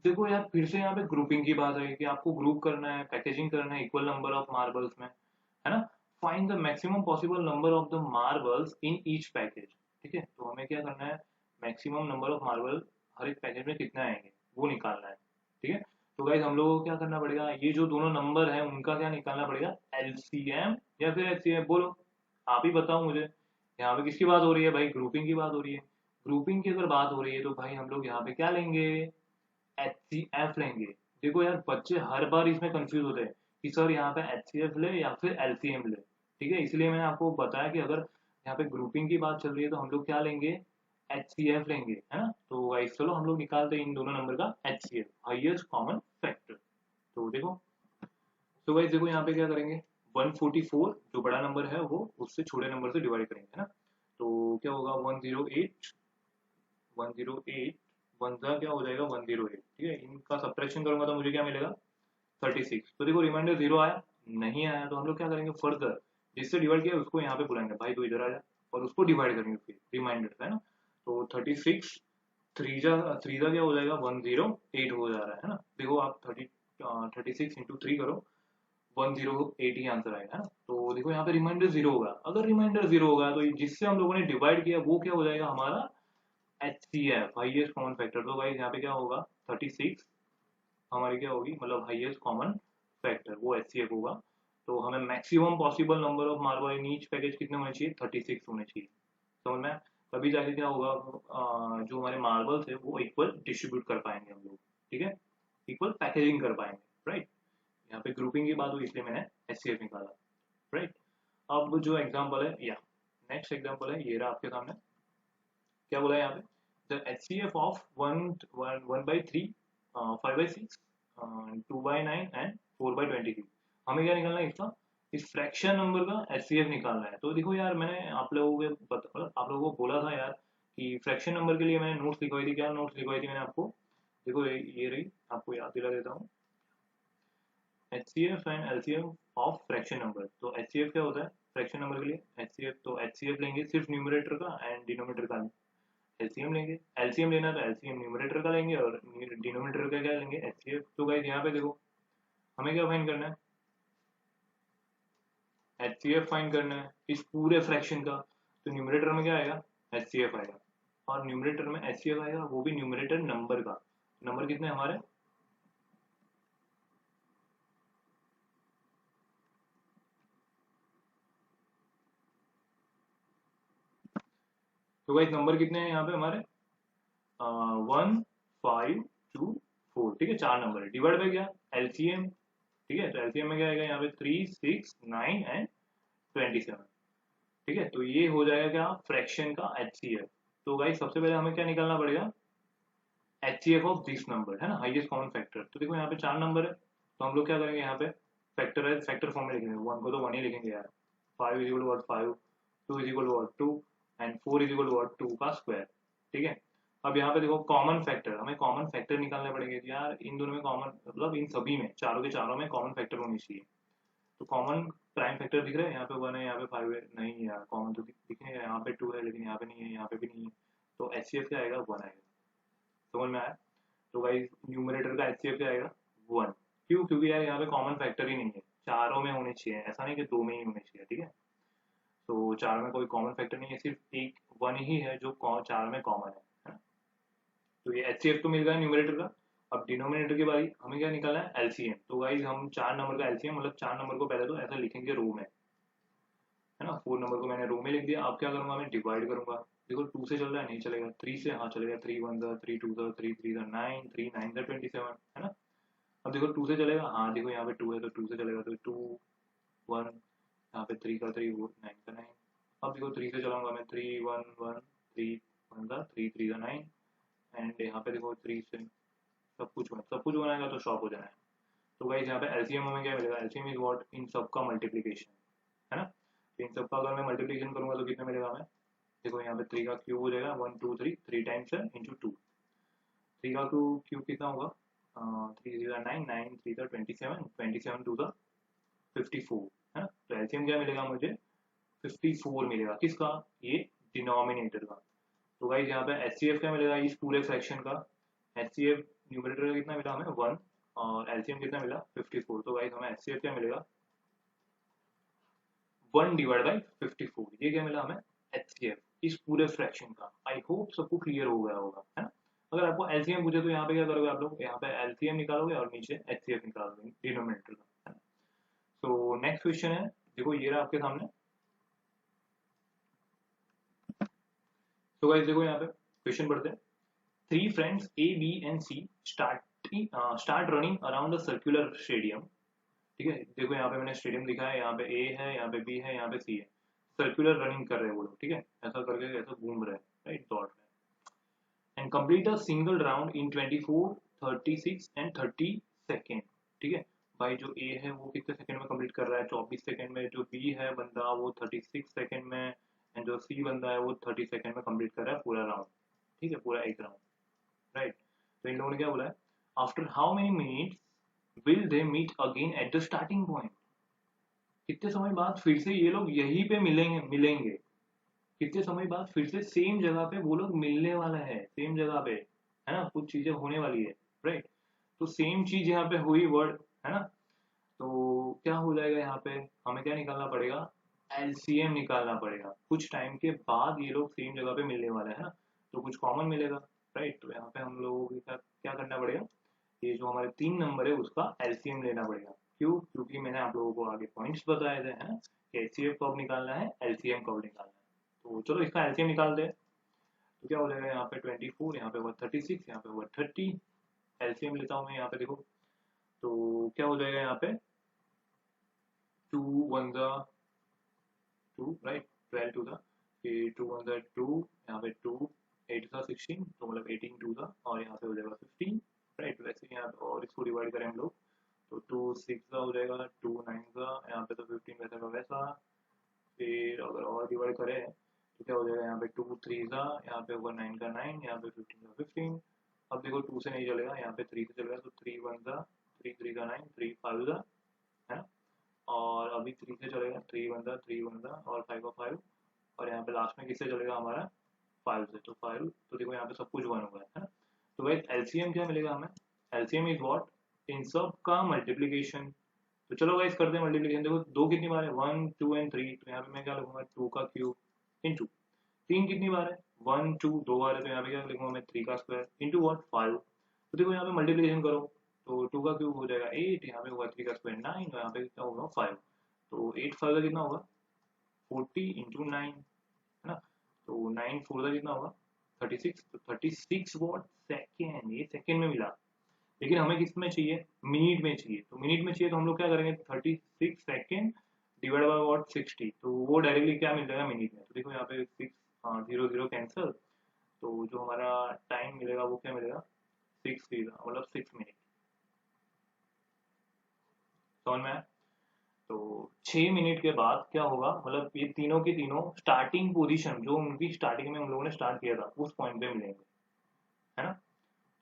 देखो यार फिर से यहाँ पे ग्रुपिंग की बात है कि आपको ग्रुप करना है, पैकेजिंग करना है इक्वल नंबर ऑफ मार्बल्स में, है ना। Find the maximum possible number of the marbles in each package. ठीक है, तो हमें क्या करना है, मैक्सिमम नंबर ऑफ मार्बल हर एक पैकेज में कितना आएंगे वो निकालना है। ठीक है, तो गाइज हम लोगों को क्या करना पड़ेगा, ये जो दोनों नंबर है उनका क्या निकालना पड़ेगा, एलसीएम या फिर एचसीएफ, बोलो आप ही बताओ मुझे। यहाँ पे किसकी बात हो रही है भाई, ग्रुपिंग की बात हो रही है। ग्रुपिंग की अगर बात हो रही है तो भाई हम लोग यहाँ पे क्या लेंगे, एचसीएफ लेंगे। देखो यार बच्चे हर बार इसमें कंफ्यूज होते हैं कि सर यहाँ पे एचसीएफ ले या फिर एलसीएम ले। ठीक है, इसलिए मैंने आपको बताया कि अगर यहाँ पे ग्रुपिंग की बात चल रही है तो हम लोग क्या लेंगे, एचसीएफ लेंगे, है ना। तो गाइस चलो हम लोग निकालते हैं इन दोनों नंबर का एचसीएफ, हाईएस्ट कॉमन फैक्टर। तो देखो, तो गाइस देखो यहाँ पे क्या करेंगे, 144 जो बड़ा नंबर है वो उससे छोटे नंबर से डिवाइड करेंगे, है ना। तो क्या होगा 108, 108 वन का क्या हो जाएगा 108। ठीक है, इनका सब्ट्रैक्शन करूंगा तो मुझे क्या मिलेगा 36। तो देखो रिमाइंडर जीरो आया, नहीं आया, तो हम लोग क्या करेंगे फर्दर, जिससे डिवाइड किया उसको यहाँ पे बुलाएंगे, भाई तो इधर आ जा, और उसको डिवाइड करेंगे फिर रिमाइंडर, है ना। तो 36 थ्री जा क्या हो जाएगा 108 हो जा रहा है ना। देखो आप 36 इंटू थ्री करो, 108 ही आंसर आएगा, है ना। तो देखो यहाँ पे रिमाइंडर जीरो होगा, अगर रिमाइंडर जीरो होगा तो जिससे हम लोगों ने डिवाइड किया वो क्या हो जाएगा हमारा एचसीएफ, हाईएस्ट कॉमन फैक्टर। तो गाइस यहाँ पे क्या होगा 36 हमारी क्या होगी, मतलब हाईएस्ट कॉमन फैक्टर वो एचसीएफ होगा। तो हमें maximum possible number of marble in each package कितने होने चाहिए, 36 होने चाहिए। समझ में, तभी जाके क्या होगा, जो हमारे मार्बल्स है वो इक्वल डिस्ट्रीब्यूट कर पाएंगे हम लोग। ठीक है, इक्वल पैकेजिंग कर पाएंगे, राइट। यहाँ पे ग्रुपिंग की बात हुई इसलिए मैंने एचसीएफ निकाला, राइट। अब जो एग्जाम्पल है या नेक्स्ट एग्जाम्पल है ये रहा आपके सामने। क्या बोला है यहाँ पे, the HCF of one by three, 5/6, 2/9 and 4/23। हमें क्या निकालना है इसका, इस फ्रैक्शन नंबर का एचसीएफ निकालना है। तो देखो यार मैंने आप लोगों के मतलब आप लोगों को बोला था यार कि फ्रैक्शन नंबर के लिए मैंने नोट्स लिखवाई थी, क्या नोट्स लिखवाई थी मैंने आपको, देखो ये रही, आपको याद दिला देता हूँ, HCF and LCM of fraction number. तो एचसीएफ क्या होता है फ्रैक्शन नंबर के लिए, एचसीएफ तो एचसीएफ लेंगे सिर्फ न्यूमरेटर का एंड डिनोमिनेटर का एलसीएम लेंगे, एलसीएम लेना तो एलसीएम न्यूमरेटर का लेंगे और डिनोमिनेटर का क्या लेंगे एचसीएफ। तो गाइस यहाँ पे देखो हमें क्या फाइंड करना है, एचसीएफ फाइंड करना है इस पूरे फ्रैक्शन का। तो न्यूमरेटर में क्या आएगा एचसीएफ आएगा, और न्यूमरेटर में एचसीएफ आएगा वो भी न्यूमरेटर नंबर का। नंबर कितने हमारे, तो गाइस नंबर कितने हैं यहाँ पे हमारे 1, 5, 2, 4। ठीक है, चार नंबर है, डिवाइड बाय क्या एलसीएम। ठीक है, तो एलसीएम में क्या आएगा यहाँ पे 3, 6, 9 एंड 27। ठीक है, तो ये हो जाएगा क्या फ्रैक्शन का एचसीएफ। तो गाइस सबसे पहले हमें क्या निकालना पड़ेगा, एचसीएफ ऑफ दिस नंबर, है ना, हाईएस्ट कॉमन फैक्टर। तो देखो यहाँ पे चार नंबर है, तो हम लोग क्या करेंगे यहाँ पे फैक्टराइज फैक्टर फॉर्म में लिखेंगे, वन को तो वन ही लिखेंगे यार, 5 = 5, 2 = 2 एंड 4 = 2 का स्क्वायर। ठीक है, अब यहाँ पे देखो कॉमन फैक्टर, हमें कॉमन फैक्टर निकालने पड़ेंगे कि यार इन दोनों में कॉमन, मतलब इन सभी में चारों के चारों में कॉमन फैक्टर होनी चाहिए। तो कॉमन प्राइम फैक्टर दिख रहा है, यहाँ पे 1 है, यहाँ पे 5 है, नहीं है यार कॉमन तो दिखने यहाँ पे 2 है लेकिन यहाँ पे नहीं है, यहाँ पे भी नहीं है। तो एचसीएफ क्या आएगा 1 आएगा, समझ में आया। तो गाइस न्यूमरेटर का एचसीएफ क्या आएगा 1। क्यों, क्योंकि यार यहाँ पे कॉमन फैक्टर ही नहीं है, चारों में होने चाहिए, ऐसा नहीं कि दो में ही होने चाहिए। ठीक है, तो चार में कोई कॉमन फैक्टर नहीं है, सिर्फ एक वन ही है जो चार में कॉमन है ना। तो ये HCF तो मिल गया न्यूमरेटर का। अब डिनोमिनेटर की बारी, हमें क्या निकालना है, LCM। तो गाइज हम चार नंबर का LCM, मतलब चार नंबर को पहले तो ऐसा लिखेंगे रो में, है ना। 4 नंबर को मैंने रो में लिख दिया। अब क्या करूंगा, मैं डिवाइड करूंगा। देखो 2 से चल रहा है, नहीं चलेगा। 3 से हाँ चलेगा, 3 1 3 2 3 3 9, 3 9 27, है ना। अब देखो 2 से चलेगा, हाँ देखो यहाँ पे 2 है तो 2 से चलेगा, तो 2 1, यहाँ पे 3 का 3, वो 9 का 9। अब देखो 3 से चलाऊंगा मैं, 3 1 1 3 1 3 3 का 9। एंड यहाँ पे देखो 3 से सब कुछ बनाएगा तो शॉप हो जाना है। तो गाइस यहाँ पे एलसीएम हमें क्या मिलेगा, एलसीएम इज व्हाट, इन सब का मल्टीप्लीकेशन, है ना। तो इन सब का अगर मैं मल्टीप्लीकेशन करूंगा तो कितना मिलेगा हमें, देखो यहाँ पे 3 का क्यूब हो जाएगा, 1 2 3, 3 टाइम्स है इंटू 2। 3 का क्यूब कितना होगा, 3 0 9, 9 3 का 27, 27 2 का 54, है ना। तो एलसीएम क्या मिलेगा मुझे, 54 मिलेगा, किसका, ये डिनोमिनेटर का। तो गाइस यहाँ पे एचसीएफ क्या मिलेगा इस पूरे फ्रैक्शन का, एचसीएफ न्यूमरेटर का कितना मिला हमें 1, और एलसीएम कितना मिला 54। तो गाइस हमें एचसीएफ क्या मिलेगा 1 डिवाइड बाई 54, ये क्या मिला हमें एचसीएफ इस पूरे फ्रैक्शन का। आई होप सबको क्लियर हो गया होगा, है ना। अगर आपको एलसीएम पूछे तो यहाँ पे क्या करोगे आप लोग, यहाँ पे एलसीएम निकालोगे और नीचे एचसीएफ निकालोगे डिनोमिनेटर का, है ना। तो नेक्स्ट क्वेश्चन है, देखो ये रहा आपके सामने। तो गाइस देखो यहाँ पे क्वेश्चन पढ़ते हैं। Three friends A, B and C start running around a circular stadium। ठीक है, देखो यहाँ पे मैंने स्टेडियम लिखा है, यहाँ पे A है, यहाँ पे B है, यहाँ पे C है। सर्कुलर रनिंग कर रहे हैं वो लोग, ठीक है, ऐसा करके ऐसा घूम रहे हैं, राइट, दौड़ रहे हैं। And complete a single round in 24 36 and 30 second. ठीक है, भाई जो A है वो कितने सेकंड में कंप्लीट कर रहा है, 24 सेकंड में। जो B है बंदा वो 36 सेकंड में। एंड जो C बंदा है वो 30 सेकंड में कंप्लीट कर रहा है पूरा राउंड। ठीक है, पूरा एक राउंड, राइट। तो इन लोगों ने क्या बोला है, after how many minutes will they meet again at the starting point. कितने समय बाद फिर से ये लोग यहीं पे मिलेंगे मिलेंगे, कितने समय बाद फिर से सेम जगह पे वो लोग मिलने वाला है, सेम जगह पे, है ना, कुछ चीजें होने वाली है, राइट। तो सेम चीज यहाँ पे हुई वर्ड, है ना। तो क्या हो जाएगा यहाँ पे, हमें क्या निकालना पड़ेगा, एलसीएम निकालना पड़ेगा। कुछ टाइम के बाद ये लोग सेम जगह पे मिलने वाले हैं ना, तो कुछ कॉमन मिलेगा, राइट। तो यहाँ पे हम लोगों के साथ क्या करना पड़ेगा, ये जो हमारे 3 नंबर है उसका एलसीएम लेना पड़ेगा। क्यों, क्योंकि मैंने आप लोगों को आगे पॉइंट्स बताए थे, है ना, कि एचसीएफ कब निकालना है, एलसीएम कब निकालना है। तो चलो इसका एलसीएम निकाल दे। तो क्या हो जाएगा, यहाँ पे 24, यहाँ पे हुआ 36, यहाँ पे हुआ 30। एलसीएम लेता हूँ मैं यहाँ पे, देखो तो क्या हो जाएगा यहाँ पे, 2 1 2, राइट, 12 टू था, फिर 2 1 2, यहाँ पे 2 8 था 16, तो मतलब 18 2 था, और यहाँ पे हो जाएगा 15, राइट। वैसे यहाँ पे और इसको डिवाइड करें हम लोग तो 2 6 का हो जाएगा, 2 9 का, यहाँ पे तो 15 वैसा का वैसा। फिर अगर और डिवाइड करें तो क्या हो जाएगा, यहाँ पे 2 3 का, यहाँ पे होगा 9 का 9, यहाँ पे 15 का 15। अब देखो 2 से नहीं चलेगा, यहाँ पे 3 से चलेगा, तो 3 1 का 3 3 का 9, 3 5 का, है ना। और अभी 3 से चलेगा, 3 1 का 3 1 का, और 5 का 5। और यहाँ पे लास्ट में किससे चलेगा हमारा, 5 से, तो 5। तो देखो यहाँ पे सब कुछ 1 हो गया, है ना। तो भाई एलसीएम क्या मिलेगा हमें, एलसीएम इज व्हाट, इन सब का मल्टीप्लीकेशन। तो चलो गाइस करते हैं मल्टीप्लीकेशन। देखो दो कितनी बार है, 1 2 एंड 3, तो यहाँ पे मैं क्या लिखूंगा, 2 का क्यूब इंटू। 3 कितनी बार है, 1 2 दो बार है, तो यहाँ पे क्या लिखूंगा मैं, 3 का स्क्वायर इंटू व्हाट 5। तो देखो यहाँ पे मल्टीप्लीकेशन करो, तो 2 का क्यूब हो जाएगा 8, यहाँ पे होगा 3 का स्क्वायर 9, और यहाँ पे क्या होगा 5। तो 8 5 का कितना होगा 40 इंटू 9, है ना। तो 9 4 का कितना होगा 36, तो 36 वॉट सेकेंड, ये सेकेंड में मिला। लेकिन हमें किस में चाहिए, मिनट में चाहिए। तो मिनट में चाहिए तो हम लोग क्या करेंगे, 36 सेकेंड डिवाइड बाय वॉट 60, तो वो डायरेक्टली क्या मिल जाएगा मिनट में। तो देखो यहाँ पे 6 0 0 कैंसिल, तो जो हमारा टाइम मिलेगा वो क्या मिलेगा, 6 मतलब 6 मिनट। समझ में आया। तो 6 मिनट के बाद क्या होगा, मतलब ये तीनों की तीनों स्टार्टिंग पोजीशन जो उनकी स्टार्टिंग में हम लोगों ने स्टार्ट किया था उस पॉइंट पे मिलेंगे, है ना।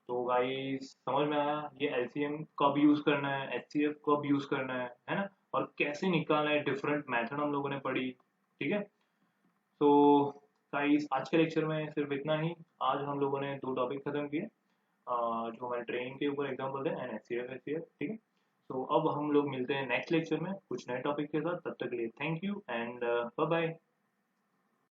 तो गाइस समझ में आया ये एलसीएम कब यूज करना है, एचसीएफ कब यूज करना है ना, और कैसे निकालना है, डिफरेंट मेथड हम लोगों ने पढ़ी, ठीक है। तो गाइस आज के लेक्चर में सिर्फ इतना ही। आज हम लोगों ने दो टॉपिक खत्म किए, जो हमारे ट्रेनिंग के ऊपर एग्जाम्पल है, एंड एचसीएफ, ठीक है। तो अब हम लोग मिलते हैं नेक्स्ट लेक्चर में कुछ नए टॉपिक के साथ, तब तक के लिए thank you and bye bye.